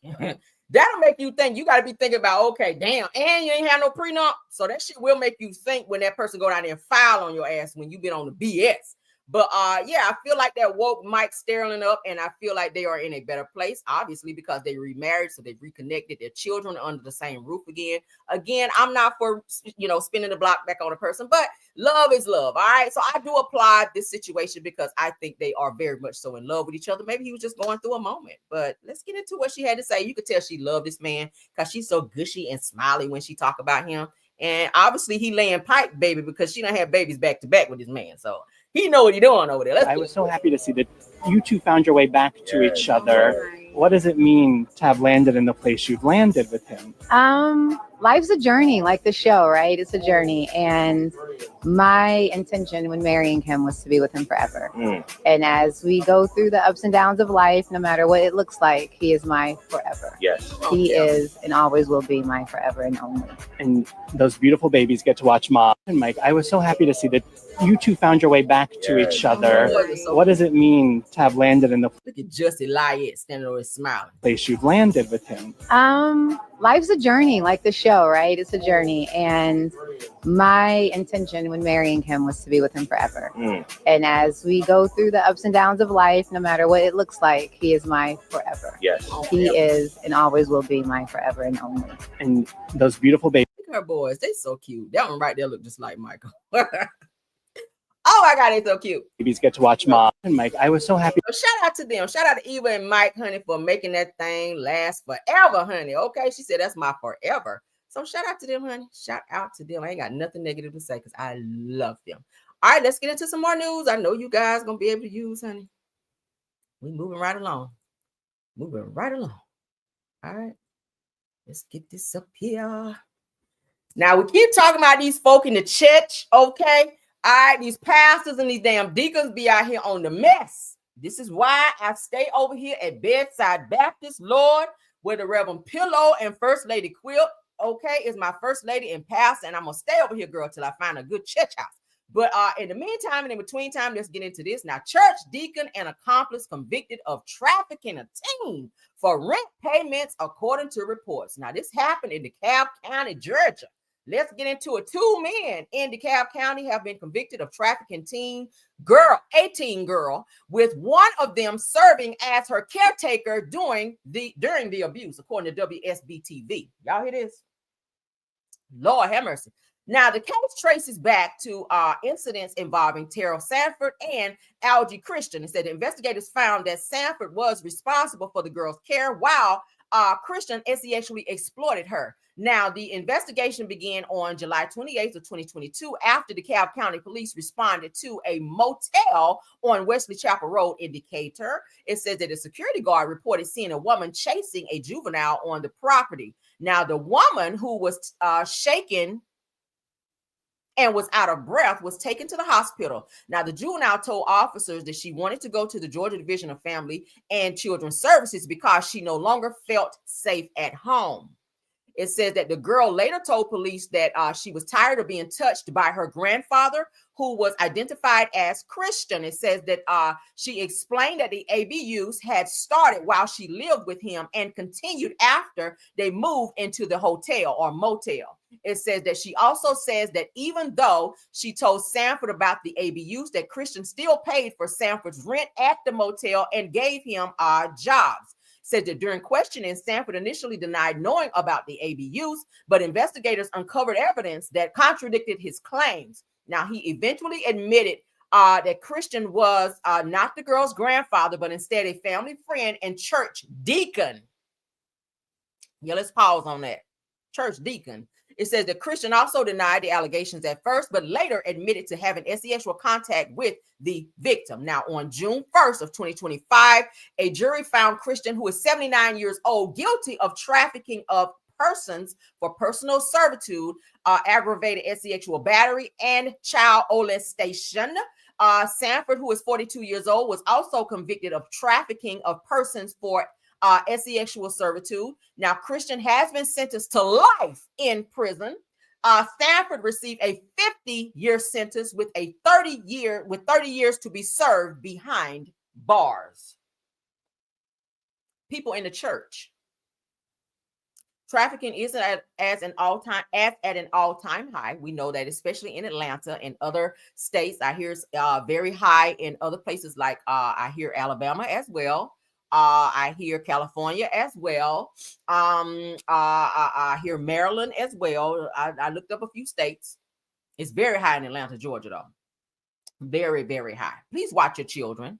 That'll make you think. You got to be thinking about, okay, damn, and you ain't have no prenup. So that shit will make you think when that person go down there and file on your ass when you've been on the BS. But yeah, I feel like that woke Mike Sterling up, and I feel like they are in a better place, obviously, because they remarried, so they've reconnected. Their children are under the same roof again. Again, I'm not for, spinning the block back on a person, but love is love, all right? So I do applaud this situation because I think they are very much so in love with each other. Maybe he was just going through a moment, but let's get into what she had to say. You could tell she loved this man because she's so gushy and smiley when she talk about him. And obviously he laying pipe, baby, because she done had babies back to back with this man. So he know what he doing over there. I was so happy to see that you two found your way back to each other. What does it mean to have landed in the place you've landed with him? Life's a journey, like the show, right? It's a journey. And my intention when marrying him was to be with him forever. And as we go through the ups and downs of life, no matter what it looks like, he is my forever. Yes. He is and always will be my forever and only. And those beautiful babies get to watch Mom and Mike. I was so happy to see that you two found your way back to each other. What does it mean to have landed in the Look at Justy Lyett standing over smiling. place you've landed with him? Life's a journey, like the show, right? It's a journey. And my intention when marrying him was to be with him forever. And as we go through the ups and downs of life, no matter what it looks like, he is my forever. Yes. He is and always will be my forever and only. And those beautiful babies. Look at her boys. They so cute. That one right there look just like Michael. Oh my God, they so cute. Babies get to watch Mom and Mike. I was so happy. So shout out to them. Shout out to Eva and Mike, honey, for making that thing last forever, honey. Okay, she said that's my forever. So shout out to them, honey. Shout out to them. I ain't got nothing negative to say because I love them. All right, let's get into some more news. I know you guys gonna be able to use, honey. We moving right along. Moving right along. All right, let's get this up here. Now we keep talking about these folk in the church, okay? All right, these pastors and these damn deacons be out here on the mess. This is why I stay over here at Bedside Baptist, Lord, where the Reverend Pillow and First Lady Quilt, okay, is my first lady and pastor, and I'm gonna stay over here, girl, till I find a good church house. But in the meantime and in between time, let's get into this. Now, church deacon and accomplice convicted of trafficking a teen for rent payments, according to reports. Now, this happened in DeKalb County, Georgia. Let's get into it. 2 men in DeKalb County have been convicted of trafficking a teen girl, with one of them serving as her caretaker during the abuse, according to WSB-TV. Y'all hear this? Lord have mercy. Now, the case traces back to incidents involving Terrell Sanford and Algie Christian. It said the investigators found that Sanford was responsible for the girl's care while Christian actually exploited her. Now, the investigation began on July 28th of 2022 after the DeKalb County Police responded to a motel on Wesley Chapel Road in Decatur. It says that a security guard reported seeing a woman chasing a juvenile on the property. Now, the woman who was shaken and was out of breath was taken to the hospital. Now, the juvenile told officers that she wanted to go to the Georgia Division of Family and Children's Services because she no longer felt safe at home. It says that the girl later told police that she was tired of being touched by her grandfather, who was identified as Christian. It says that she explained that the ABUs had started while she lived with him and continued after they moved into the hotel or motel. It says that she also says that even though she told Sanford about the ABUs, that Christian still paid for Sanford's rent at the motel and gave him jobs. Said that during questioning, Sanford initially denied knowing about the ABUs, but investigators uncovered evidence that contradicted his claims. Now, he eventually admitted that Christian was not the girl's grandfather, but instead a family friend and church deacon. Yeah, let's pause on that. Church deacon. It says that Christian also denied the allegations at first, but later admitted to having sexual contact with the victim. Now, on June 1st of 2025, a jury found Christian, who is 79 years old, guilty of trafficking of persons for personal servitude, aggravated sexual battery, and child molestation. Sanford, who is 42 years old, was also convicted of trafficking of persons for sexual servitude. Now, Christian has been sentenced to life in prison. Sanford received a 50-year sentence with 30 years to be served behind bars. People in the church. Trafficking is at an all-time high. We know that, especially in Atlanta and other states. I hear it's very high in other places, like I hear Alabama as well. I hear California as well. I hear Maryland as well. I looked up a few states. It's very high in Atlanta, Georgia, though. Very, very high. Please watch your children.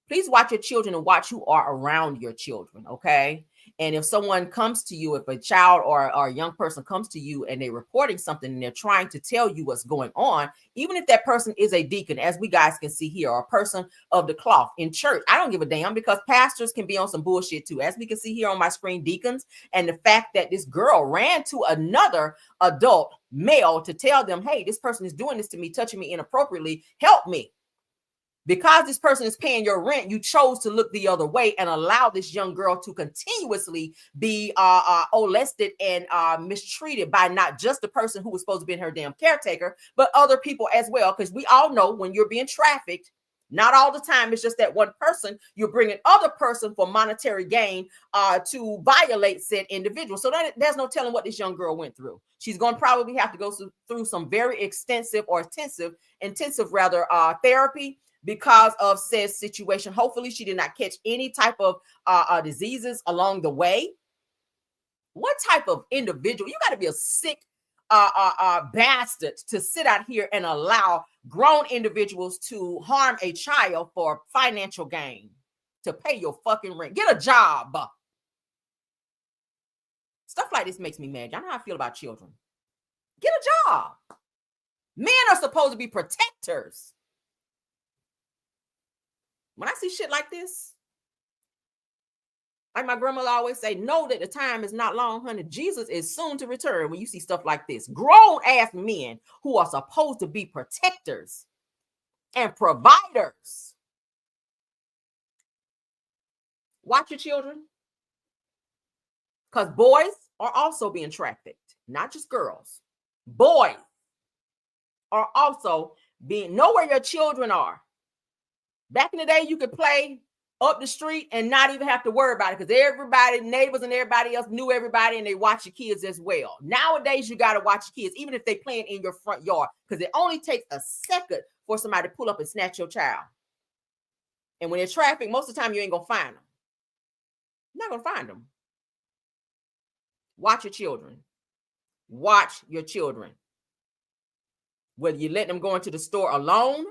Please watch your children and watch who are around your children, okay? And if someone comes to you, if a child or a young person comes to you and they're reporting something and they're trying to tell you what's going on, even if that person is a deacon, as we guys can see here, or a person of the cloth in church, I don't give a damn, because pastors can be on some bullshit too. As we can see here on my screen, deacons, and the fact that this girl ran to another adult male to tell them, hey, this person is doing this to me, touching me inappropriately, help me. Because this person is paying your rent, you chose to look the other way and allow this young girl to continuously be molested and mistreated by not just the person who was supposed to be her damn caretaker, but other people as well. Because we all know when you're being trafficked, not all the time it's just that one person. You're bringing other person for monetary gain to violate said individual. So there's no telling what this young girl went through. She's going to probably have to go through some very intensive therapy because of said situation. Hopefully she did not catch any type of diseases along the way. What type of individual? You got to be a sick bastard to sit out here and allow grown individuals to harm a child for financial gain, to pay your fucking rent. Get a job. Stuff like this makes me mad. Y'all know how I feel about children. Get a job. Men are supposed to be protectors. When I see shit like this, like my grandmother always say, know that the time is not long, honey. Jesus is soon to return. When you see stuff like this, grown ass men who are supposed to be protectors and providers. Watch your children, because boys are also being trafficked, not just girls. Boys are also being, know where your children are. Back in the day, you could play up the street and not even have to worry about it, because everybody, neighbors and everybody else knew everybody, and they watch your kids as well. Nowadays, you got to watch your kids, even if they playing in your front yard, because it only takes a second for somebody to pull up and snatch your child. And when they're trafficked, most of the time you ain't going to find them. You're not going to find them. Watch your children. Watch your children. Whether you let them go into the store alone,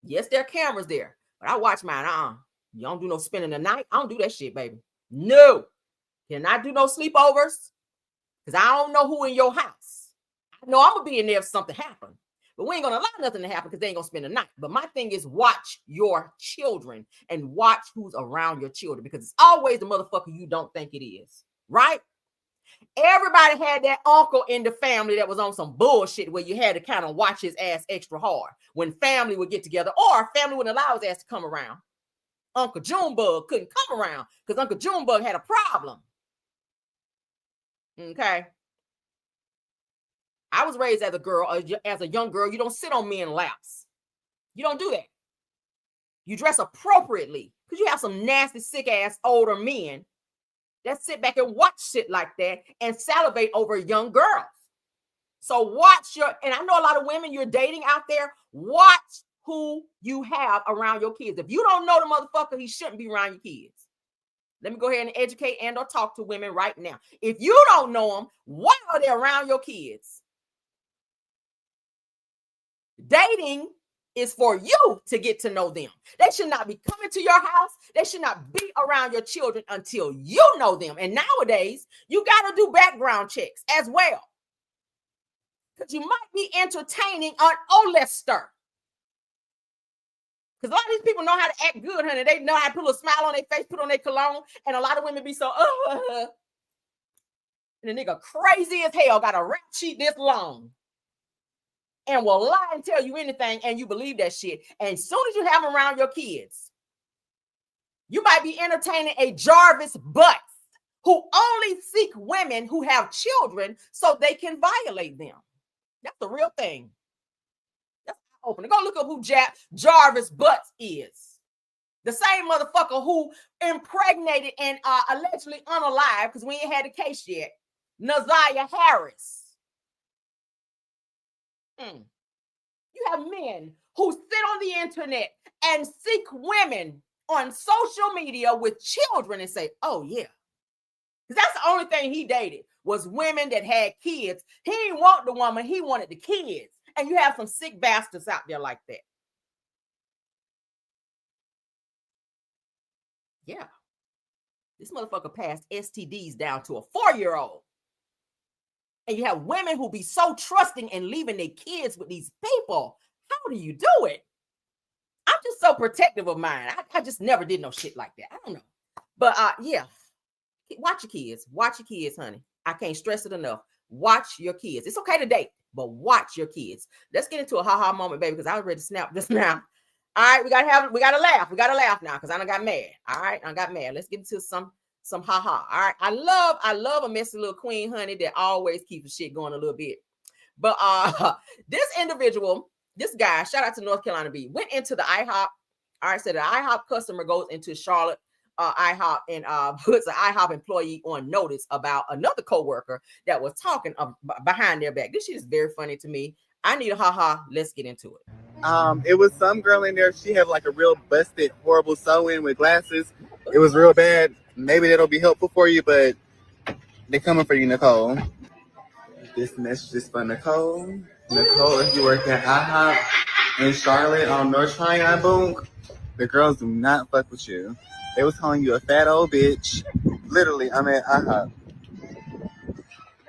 yes, there are cameras there, but I watch mine. You don't do no spending the night. I don't do that shit, baby. No. Cannot do no sleepovers, because I don't know who in your house. I know I'm going to be in there if something happens, but we ain't going to allow nothing to happen because they ain't going to spend the night. But my thing is, watch your children and watch who's around your children, because it's always the motherfucker you don't think it is, right? Everybody had that uncle in the family that was on some bullshit where you had to kind of watch his ass extra hard when family would get together, or family wouldn't allow his ass to come around. Uncle Junebug couldn't come around because Uncle Junebug had a problem. Okay. I was raised as a girl, as a young girl. You don't sit on men's laps. You don't do that. You dress appropriately, because you have some nasty, sick ass older men that sit back and watch shit like that and salivate over young girls. So watch and I know a lot of women you're dating out there, watch who you have around your kids. If you don't know the motherfucker, he shouldn't be around your kids. Let me go ahead and educate and or talk to women right now. If you don't know them, why are they around your kids? Dating is for you to get to know them. They should not be coming to your house. They should not be around your children until you know them. And nowadays, you got to do background checks as well. because you might be entertaining an Olester. Because a lot of these people know how to act good, honey. They know how to put a smile on their face, put on their cologne, and a lot of women be so, and the nigga crazy as hell, got a rap sheet this long, and will lie and tell you anything, and you believe that shit. And as soon as you have them around your kids, you might be entertaining a Jarvis Butts who only seek women who have children so they can violate them. That's the real thing. That's open. Go look up who Jarvis Butts is. The same motherfucker who impregnated and allegedly unalive, because we ain't had the case yet, Naziah Harris. You have men who sit on the internet and seek women on social media with children and say, oh yeah. Because that's the only thing he dated was women that had kids. He didn't want the woman, he wanted the kids. And you have some sick bastards out there like that. Yeah. This motherfucker passed STDs down to a 4-year-old. And you have women who be so trusting and leaving their kids with these people. How do you do it? I'm just so protective of mine. I just never did no shit like that. I don't know. But yeah. Watch your kids. Watch your kids, honey. I can't stress it enough. Watch your kids. It's okay to date, but watch your kids. Let's get into a ha-ha moment, baby, because I was ready to snap just now. All right, we gotta laugh. We gotta laugh now because I done got mad. All right, I got mad. Let's get into some ha-ha. All right. I love a messy little queen, honey, that always keeps the shit going a little bit. But this individual, this guy, shout out to North Carolina B, went into the IHOP. All right, so the IHOP customer goes into Charlotte IHOP and puts an IHOP employee on notice about another coworker that was talking behind their back. This shit is very funny to me. I need a ha-ha. Let's get into it. It was some girl in there. She had like a real busted, horrible sew-in with glasses. It was real bad. Maybe that'll be helpful for you, but they're coming for you, Nicole. This message is for Nicole. Nicole, if you work at IHOP in Charlotte on North Tryon, boom, the girls do not fuck with you. They was calling you a fat old bitch. Literally, I'm at IHOP.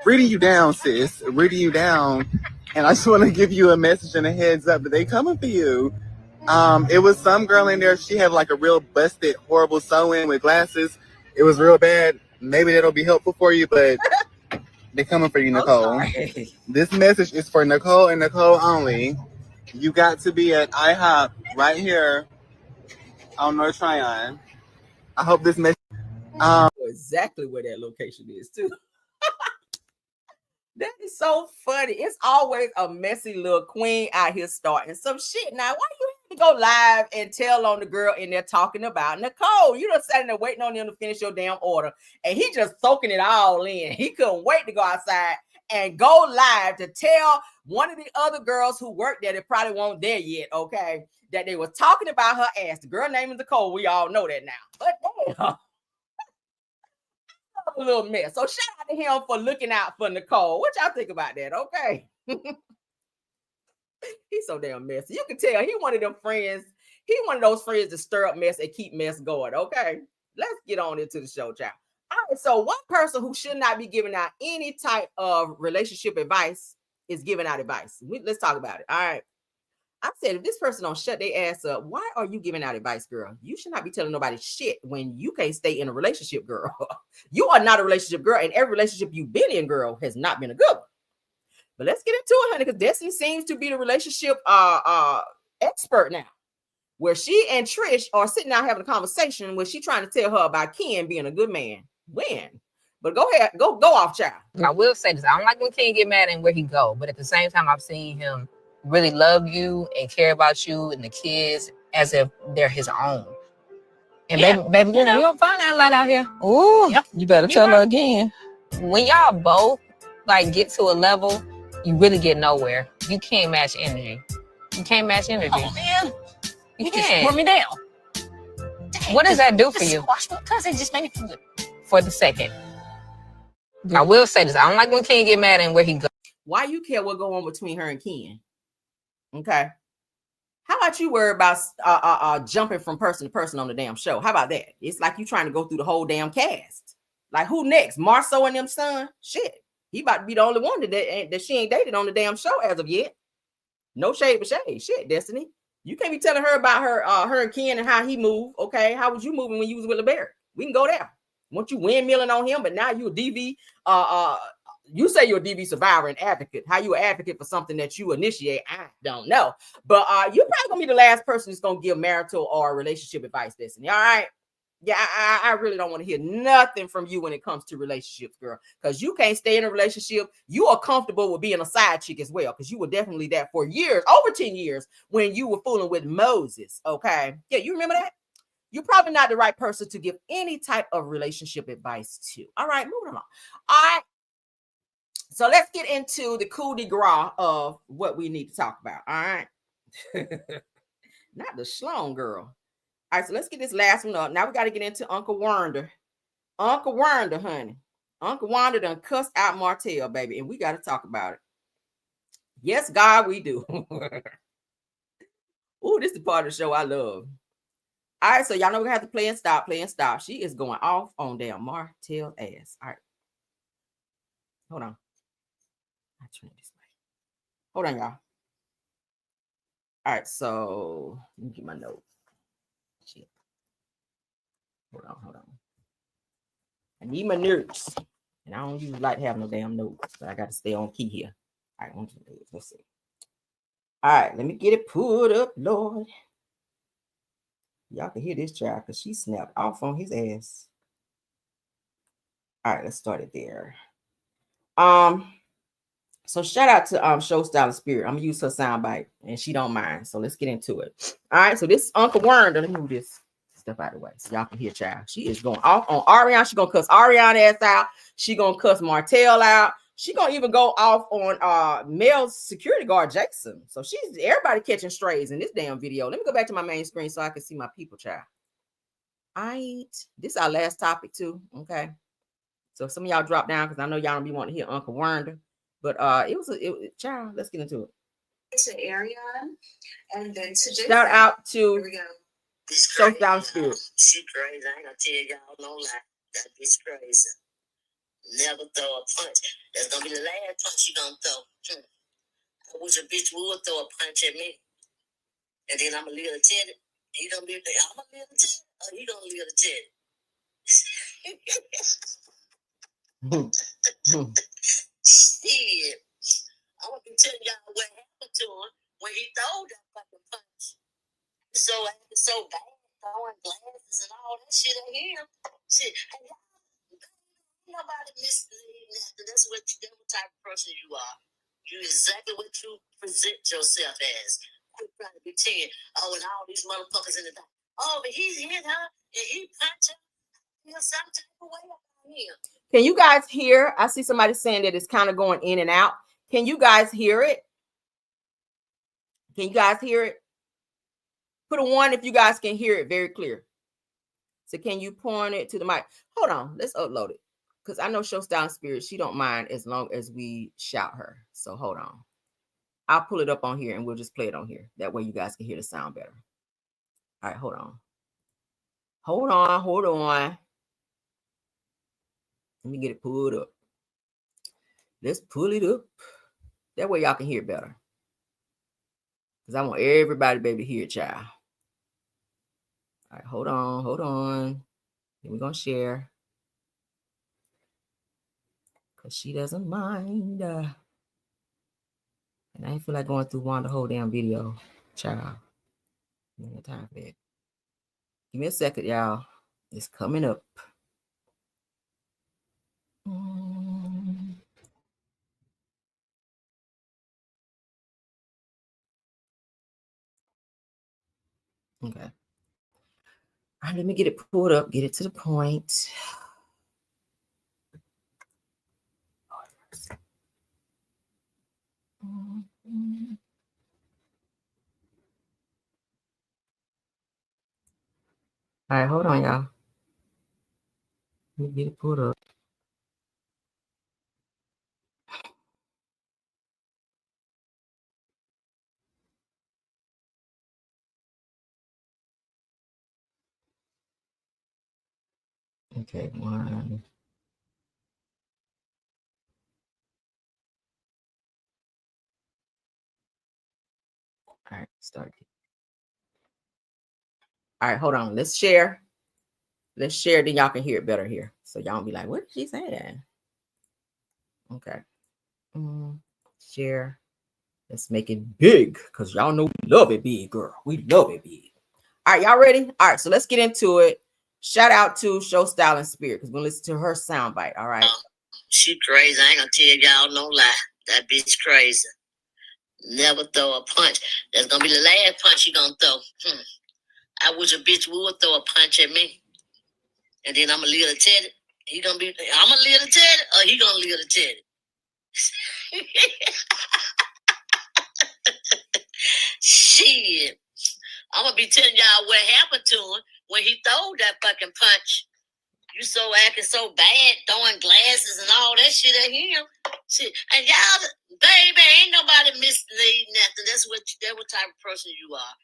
Reading you down, sis. Reading you down. And I just want to give you a message and a heads up that they coming for you. It was some girl in there. She had like a real busted, horrible sew-in with glasses. It was real bad. Maybe that'll be helpful for you, but they're coming for you, Nicole. This message is for Nicole and Nicole only. You got to be at IHOP right here on North Tryon. I hope this message. Exactly where that location is too. That is so funny. It's always a messy little queen out here starting some shit. Now, why you have to go live and tell on the girl in there talking about Nicole? You done sitting there waiting on them to finish your damn order, and he just soaking it all in. He couldn't wait to go outside and go live to tell one of the other girls who worked there that probably weren't there yet, okay, that they was talking about her ass. The girl name is Nicole. We all know that now. But damn. A little mess. So shout out to him for looking out for Nicole. What y'all think about that? Okay. He's so damn messy. You can tell he one of them friends. He one of those friends to stir up mess and keep mess going. Okay. Let's get on into the show, child. All right. So one person who should not be giving out any type of relationship advice is giving out advice. Let's talk about it. All right. I said, if this person don't shut their ass up, why are you giving out advice, girl? You should not be telling nobody shit when you can't stay in a relationship, girl. You are not a relationship girl, and every relationship you've been in, girl, has not been a good one. But let's get into it, honey, because Destiny seems to be the relationship expert now, where she and Trish are sitting out having a conversation where she trying to tell her about Ken being a good man. When? But go ahead, go off, child. I will say this. I don't like when Ken get mad and where he go, but at the same time, I've seen him really love you and care about you and the kids as if they're his own. And Yeah. baby, you know, you don't find that light out here. Ooh, Yep. you better tell her again. When y'all both like get to a level, you really get nowhere. You can't match energy. You can't match energy. Oh man, You just can't. put me down. What does that do for you? Squash my cousin just made me feel good. For the second. I will say this. I don't like when Ken get mad and where he go. Why you care what go on between her and Ken? Okay. How about you worry about jumping from person to person on the damn show? How about that? It's like you trying to go through the whole damn cast. Like who next? Marceau and them son? Shit. He about to be the only one that she ain't dated on the damn show as of yet. No shade but shade. Shit, Destiny. You can't be telling her about her and Ken and how he moved. Okay, how was you moving when you was with LeBaron? We can go there. Once you windmilling on him, but now you a DV. You say you're a DV survivor and advocate. How you an advocate for something that you initiate? I don't know. But you're probably gonna be the last person that's gonna give marital or relationship advice, Destiny. All right. Yeah, I really don't want to hear nothing from you when it comes to relationships, girl, because you can't stay in a relationship. You are comfortable with being a side chick as well, because you were definitely that for years, over 10 years, when you were fooling with Moses, okay? Yeah, you remember that? You're probably not the right person to give any type of relationship advice to. All right, moving along. All right, so let's get into the coup de grace of what we need to talk about, all right? Not the Sloan girl. All right, so let's get this last one up. Now we got to get into Uncle Wanda. Uncle Wanda, honey. Uncle Wanda done cussed out Martell, baby, and we got to talk about it. Yes, God, we do. Ooh, this is the part of the show I love. All right, so y'all know we're going to have to play and stop. She is going off on damn Martell ass. All right. Hold on. I turn this way. Hold on, y'all. All right, so let me get my notes. Shit. Hold on. I need my notes. And I don't usually like having no damn notes, but I got to stay on key here. All right, let's see. All right, let me get it pulled up, Lord. Y'all can hear this child because she snapped off on his ass. All right, let's start it there. So shout out to Show Style Spirit. I'm gonna use her soundbite, and she don't mind. So let's get into it. All right, so this Uncle Wanda, let me move this stuff out of the way so y'all can hear child. She is going off on Arionne. She gonna cuss Arionne ass out. She gonna cuss Martell out. She gonna even go off on male security guard Jason. So she's everybody catching strays in this damn video. Let me go back to my main screen so I can see my people, child. This is our last topic too. Okay. So some of y'all drop down because I know y'all don't be wanting to hear Uncle Wanda. But child, let's get into it. To Arionne, and then to Jason. Shout out to Here we go. Show Style Spirit. She crazy. I ain't gonna tell y'all no lie. That bitch crazy. Never throw a punch. That's gonna be the last punch you gonna throw. I wish a bitch would throw a punch at me. And then I'm gonna leave her tell it. He gonna be there. I'm gonna leave her tell it. Or he gonna leave her tell it. Shit. I'm gonna be telling y'all what happened to him when he threw that fucking punch. So acting so bad, throwing glasses and all that shit at him. Shit. Hey, nobody misleading that. That's what type of person you are. You exactly what you present yourself as. Quit trying to pretend. Oh, and all these motherfuckers in the back. Oh, but he's hit her and he punched her. Feel some type of way about him. Can you guys hear? I see somebody saying that it's kind of going in and out. Can you guys hear it? Can you guys hear it? Put a 1 if you guys can hear it very clear. So can you point it to the mic? Hold on, let's upload it. Because I know Show Style Spirit, she don't mind as long as we shout her. So hold on. I'll pull it up on here and we'll just play it on here. That way you guys can hear the sound better. All right, hold on. Hold on. Let me get it pulled up. Let's pull it up. That way y'all can hear it better. Because I want everybody to be able to hear it, child. All right, hold on. Then we're going to share. Because she doesn't mind. And I ain't feel like going through one the whole damn video, child. I ain't got time for that. Give me a second, y'all. It's coming up. Okay. All right, let me get it pulled up, get it to the point. All right, hold on, y'all. Let me get it pulled up. Okay, 1. All right, start. All right, hold on. Let's share. Let's share, then y'all can hear it better here. So y'all be like, what did she say? Okay. Share. Let's make it big because y'all know we love it big, girl. We love it big. All right, y'all ready? All right, so let's get into it. Shout out to Show Style and Spirit because we'll listen to her soundbite. All right. She crazy. I ain't gonna tell y'all no lie. That bitch crazy. Never throw a punch. That's gonna be the last punch she gonna throw. I wish a bitch would throw a punch at me. And then I'm gonna live to tell it. I'm gonna live to tell it, or he gonna live to tell it. Shit. I'm gonna be telling y'all what happened to him when he threw that fucking punch. You so acting so bad, throwing glasses and all that shit at him. Shit. And y'all, baby, ain't nobody misleading nothing. That's what type of person you are.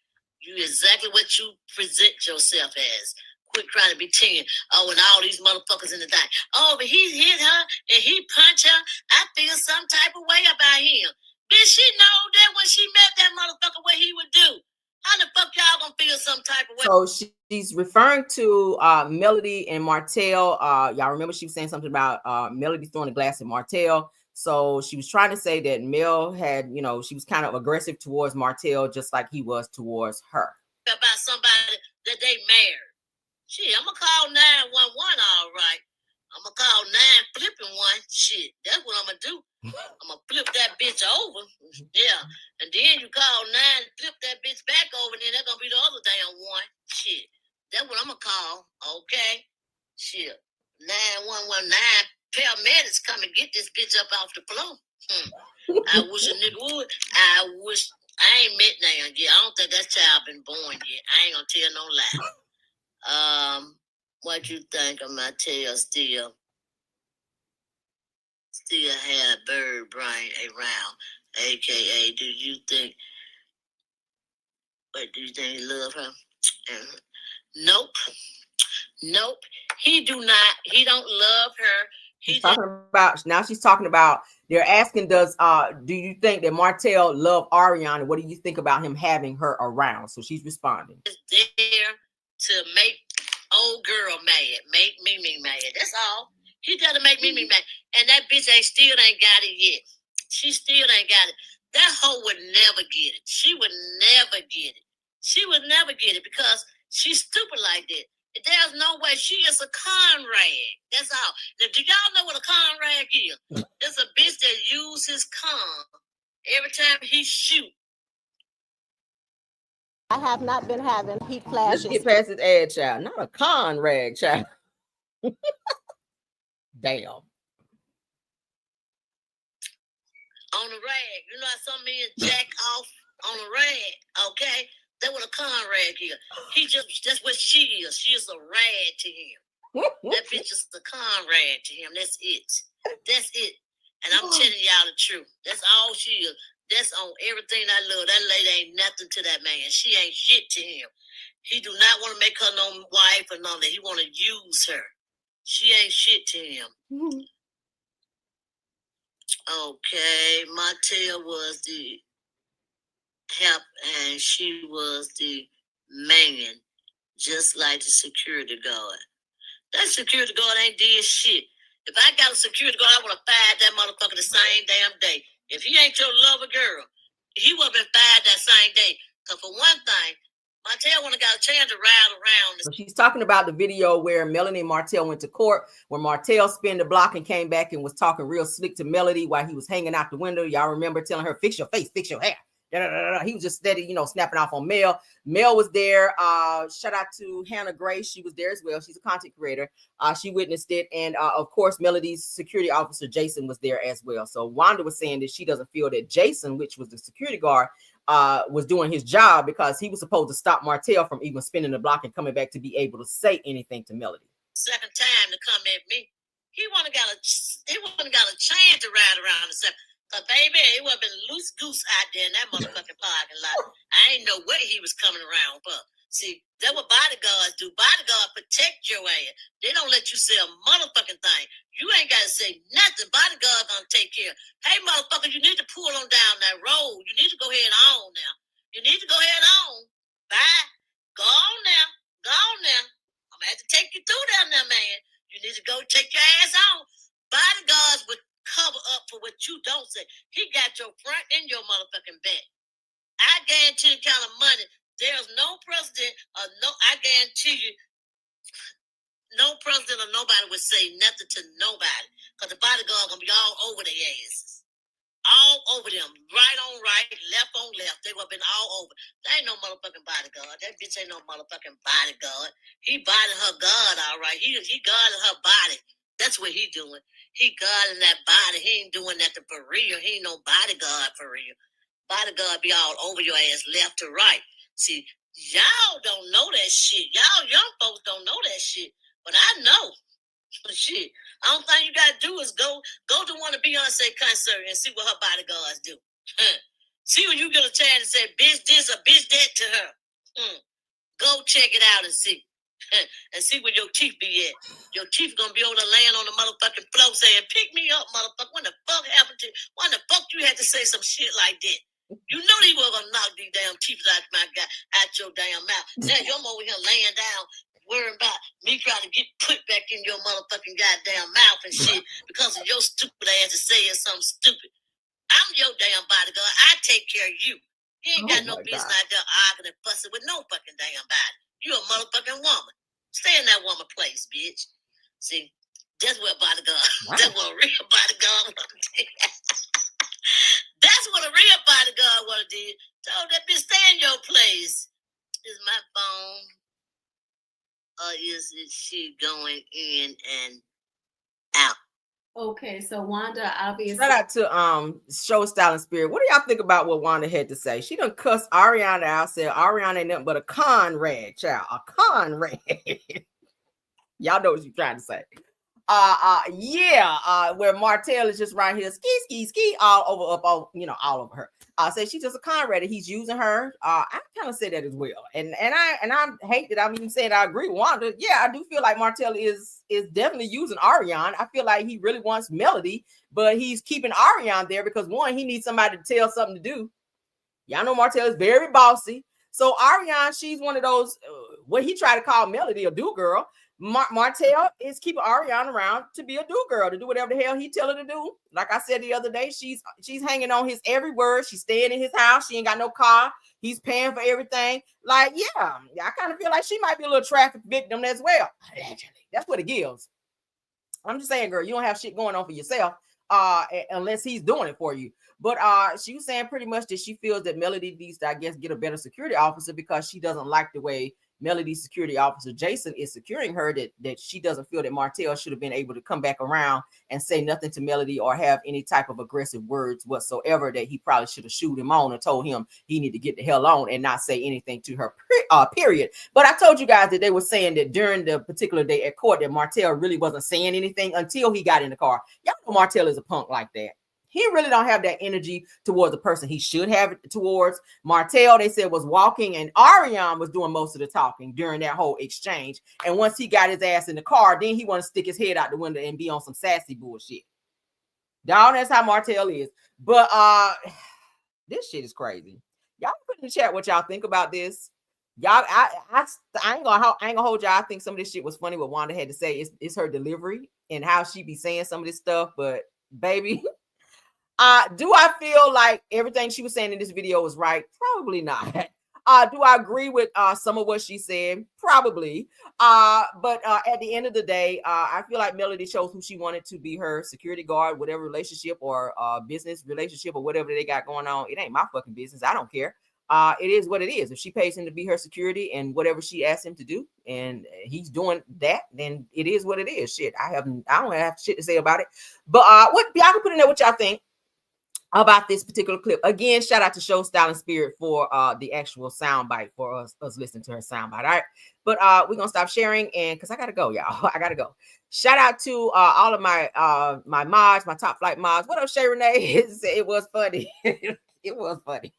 You exactly what you present yourself as. Quit trying to be 10. Oh, and all these motherfuckers in the thing. Oh, but he hit her and he punched her. I feel some type of way about him. Bitch, she know that when she met that motherfucker, what he would do. How the fuck y'all gonna feel some type of way? So she's referring to Melody and Martell. Y'all remember she was saying something about Melody throwing a glass at Martell. So she was trying to say that Mel had, she was kind of aggressive towards Martell, just like he was towards her. About somebody that they married. Shit, I'm gonna call 911, all right. I'm gonna call 9 flipping one. Shit, that's what I'm gonna do. I'm gonna flip that bitch over. Yeah. And then you call 9, flip that bitch back over, and then that's gonna be the other damn one. Shit. That's what I'm gonna call. Okay. Shit. 911, 9 paramedics come and get this bitch up off the floor. I wish a nigga would. I ain't met now yet. I don't think that child been born yet. I ain't gonna tell no lie. What you think of my tail still have bird brain around? AKA, do you think he love her? Nope. He do not. He don't love her. She's talking about they're asking, do you think that Martell loved Arionne? And what do you think about him having her around? So she's responding. Is there to make old girl mad, make Mimi mad. That's all. He got to make Mimi mad. And that bitch still ain't got it yet. She still ain't got it. That hoe would never get it. She would never get it. She would never get it because she's stupid like that. There's no way. She is a con rag. That's all. Now, do y'all know what a con rag is? It's a bitch that uses con every time he shoot. I have not been having heat flashes. Let's get past his ad, child. Not a con rag, child. Damn. On the rag. You know how some men jack off on a rag, okay? That's what a con rag is. That's what she is. She is a rag to him. That bitch is a con rag to him. That's it. That's it. And I'm telling y'all the truth. That's all she is. That's on everything I love. That lady ain't nothing to that man. She ain't shit to him. He do not want to make her no wife or none of that. He want to use her. She ain't shit to him. Okay, Martell was the help and she was the man, just like the security guard. That security guard ain't did shit. If I got a security guard, I would have fired that motherfucker the same damn day. If he ain't your lover girl, he would have been fired that same day. Because for one thing, Martell wouldn't have got a chance to ride around. So she's talking about the video where Melanie and Martell went to court, where Martell spun the block and came back and was talking real slick to Melody while he was hanging out the window. Y'all remember telling her, fix your face, fix your hair. He was just steady, snapping off on Mel. Mel was there. Shout out to Hannah Grace. She was there as well. She's a content creator. She witnessed it. And of course, Melody's security officer, Jason, was there as well. So Wanda was saying that she doesn't feel that Jason, which was the security guard, was doing his job because he was supposed to stop Martell from even spinning the block and coming back to be able to say anything to Melody. Second time to come at me. He wouldn't have got a chance to ride around the second. But baby, it would have been loose goose out there in that motherfucking parking lot. I ain't know what he was coming around for. See, that's what bodyguards do. Bodyguards protect your ass. They don't let you say a motherfucking thing. You ain't got to say nothing. Bodyguards gonna take care. Hey, motherfucker, you need to pull on down that road. You need to go ahead on now. You need to go ahead on. Bye. Go on now. Go on now. I'm gonna have to take you through that now, man. You need to go take your ass on. Bodyguards would cover up for what you don't say. He got your front and your motherfucking back. I guarantee the kind of money. There's no president or no. I guarantee you, no president or nobody would say nothing to nobody, because the bodyguard gonna be all over their asses. All over them, right on right, left on left. They would have been all over. There ain't no motherfucking bodyguard. That bitch ain't no motherfucking bodyguard. He guarding her guard, all right. He guarding her body. That's what he doing. He guarding that body. He ain't doing that for real. He ain't no bodyguard for real. Bodyguard be all over your ass, left to right. See, y'all don't know that shit. Y'all young folks don't know that shit. But I know. Shit. The only thing you gotta do is go to one of Beyonce concert and see what her bodyguards do. See when you get a chance to say bitch this or bitch that to her. Go check it out and see. And see where your teeth be at. Your teeth gonna be able to land on the motherfucking floor saying, pick me up, motherfucker. When the fuck happened to you? When the fuck you had to say some shit like that? You know they were gonna knock these damn teeth out your damn mouth. Now you're over here laying down worrying about me trying to get put back in your motherfucking goddamn mouth and shit because of your stupid ass to say something stupid. I'm your damn bodyguard. I take care of you. You ain't got no business out there arguing and fussing with no fucking damn body. You a motherfucking woman. Stay in that woman place, bitch. See, that's what bodyguard. Wow. That's what a real bodyguard would have did. That's what a real bodyguard would have did. Told that bitch, stay in your place. Is my phone? Or is it she going in and out? Okay, so Wanda obviously. Shout out to Show Style and Spirit. What do y'all think about what Wanda had to say? She done cussed Arionne out. Said Arionne ain't nothing but a con rag, child. A con rag. Y'all know what she's trying to say. Where Martell is just right here, ski, all over her. Say she's just a Conrad. He's using her. I kind of say that as well. And I hate that I'm even saying I agree with Wanda. Yeah, I do feel like Martell is definitely using Arionne. I feel like he really wants Melody, but he's keeping Arionne there because one, he needs somebody to tell something to do. Y'all know Martell is very bossy. So Arionne, she's one of those what he tried to call Melody a do girl. Martell is keeping Arionne around to be a do girl, to do whatever the hell he tell her to do. Like I said the other day, she's hanging on his every word. She's staying in his house. She ain't got no car. He's paying for everything. Like, yeah, I kind of feel like she might be a little traffic victim as well. That's what it gives. I'm just saying, girl, you don't have shit going on for yourself unless he's doing it for you. But she was saying pretty much that she feels that Melody needs to, I guess, get a better security officer because she doesn't like the way Melody's security officer Jason is securing her, that she doesn't feel that Martell should have been able to come back around and say nothing to Melody or have any type of aggressive words whatsoever, that he probably should have shooed him on and told him he need to get the hell on and not say anything to her, period. But I told you guys that they were saying that during the particular day at court that Martell really wasn't saying anything until he got in the car. Y'all know Martell is a punk like that. He really don't have that energy towards the person he should have it towards. Martell, they said, was walking and Arionne was doing most of the talking during that whole exchange. And once he got his ass in the car, then he want to stick his head out the window and be on some sassy bullshit. Dog, that's how Martell is. But this shit is crazy. Y'all put in the chat what y'all think about this. Y'all, I ain't gonna hold y'all. I think some of this shit was funny. What Wanda had to say is her delivery and how she be saying some of this stuff. But baby. Do I feel like everything she was saying in this video was right? Probably not. Do I agree with some of what she said? Probably. But at the end of the day, I feel like Melody chose who she wanted to be her security guard, whatever relationship or business relationship or whatever they got going on. It ain't my fucking business. I don't care. It is what it is. If she pays him to be her security and whatever she asked him to do, and he's doing that, then it is what it is. Shit, I don't have shit to say about it. But what y'all can put in there what y'all think about this particular clip. Again, shout out to Show Style and Spirit for the actual soundbite for us listening to her soundbite. All right, but we're gonna stop sharing and because I gotta go, y'all. I gotta go. Shout out to all of my my mods, my top flight mods. What up, Shay Renee? It was funny. It was funny.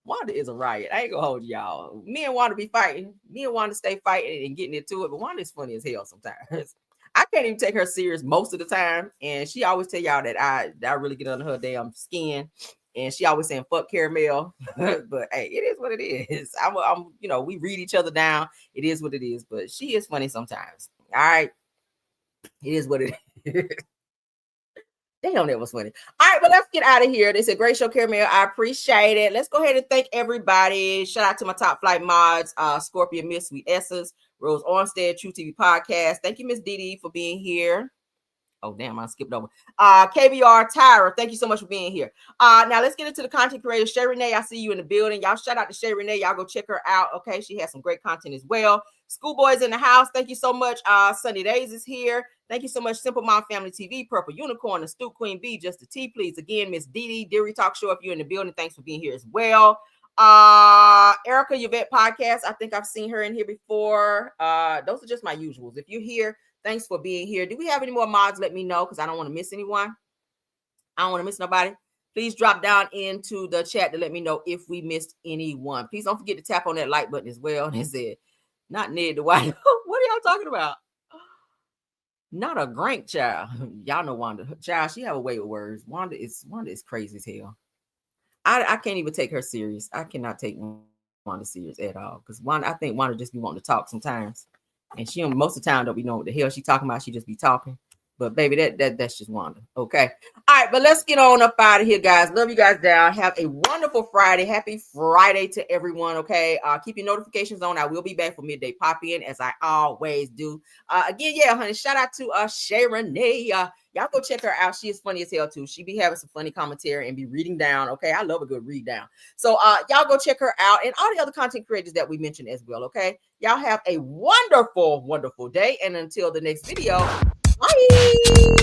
Wanda is a riot. I ain't gonna hold y'all. Me and Wanda be fighting. Me and Wanda stay fighting and getting into it. But Wanda is funny as hell sometimes. I can't even take her serious most of the time, and she always tell y'all that I really get under her damn skin. and she always saying fuck caramel. But hey, it is what it is. I'm you know, we read each other down. It is what it is, but she is funny sometimes. All right. It is what it is. Damn, that was funny. All right, but let's get out of here. They said, great show, Caramel. I appreciate it. Let's go ahead and thank everybody. Shout out to my top flight mods, Scorpion Miss Sweet Essence, Rose Ornstead, True TV Podcast. Thank you, Miss Didi, for being here. Oh, damn, I skipped over. KBR Tyra, thank you so much for being here. Now let's get into the content creator. Shay Renee, I see you in the building. Y'all shout out to Shay Renee. Y'all go check her out. Okay, she has some great content as well. Schoolboy's in the house. Thank you so much. Sunny Days is here. Thank you so much. Simple Mom Family TV, Purple Unicorn, Astute Queen B, Just the T, please. Again, Miss Didi, Deary Talk Show, if you're in the building, thanks for being here as well. Erica Yvette Podcast, I think I've seen her in here before. Those are just my usuals. If you're here, thanks for being here. Do we have any more mods? Let me know, because I don't want to miss anyone. I don't want to miss nobody. Please drop down into the chat to let me know if we missed anyone. Please don't forget to tap on that like button as well. And it said, not Ned the White. What are y'all talking about? Not a Grank child. Y'all know Wanda. Child, she have a way with words. Wanda is crazy as hell. I can't even take her serious. I cannot take Wanda serious at all. Because I think Wanda just be wanting to talk sometimes. And she most of the time don't be knowing what the hell she talking about. She just be talking. But baby, that's just Wanda. Okay. All right, but let's get on up out of here, guys. Love you guys down. Have a wonderful Friday. Happy Friday to everyone. Okay. Keep your notifications on. I will be back for midday pop-in as I always do. Again, yeah, honey. Shout out to Shay Renee. Y'all go check her out. She is funny as hell too. She be having some funny commentary and be reading down. Okay. I love a good read down. So y'all go check her out and all the other content creators that we mentioned as well. Okay. Y'all have a wonderful, wonderful day. And until the next video, bye.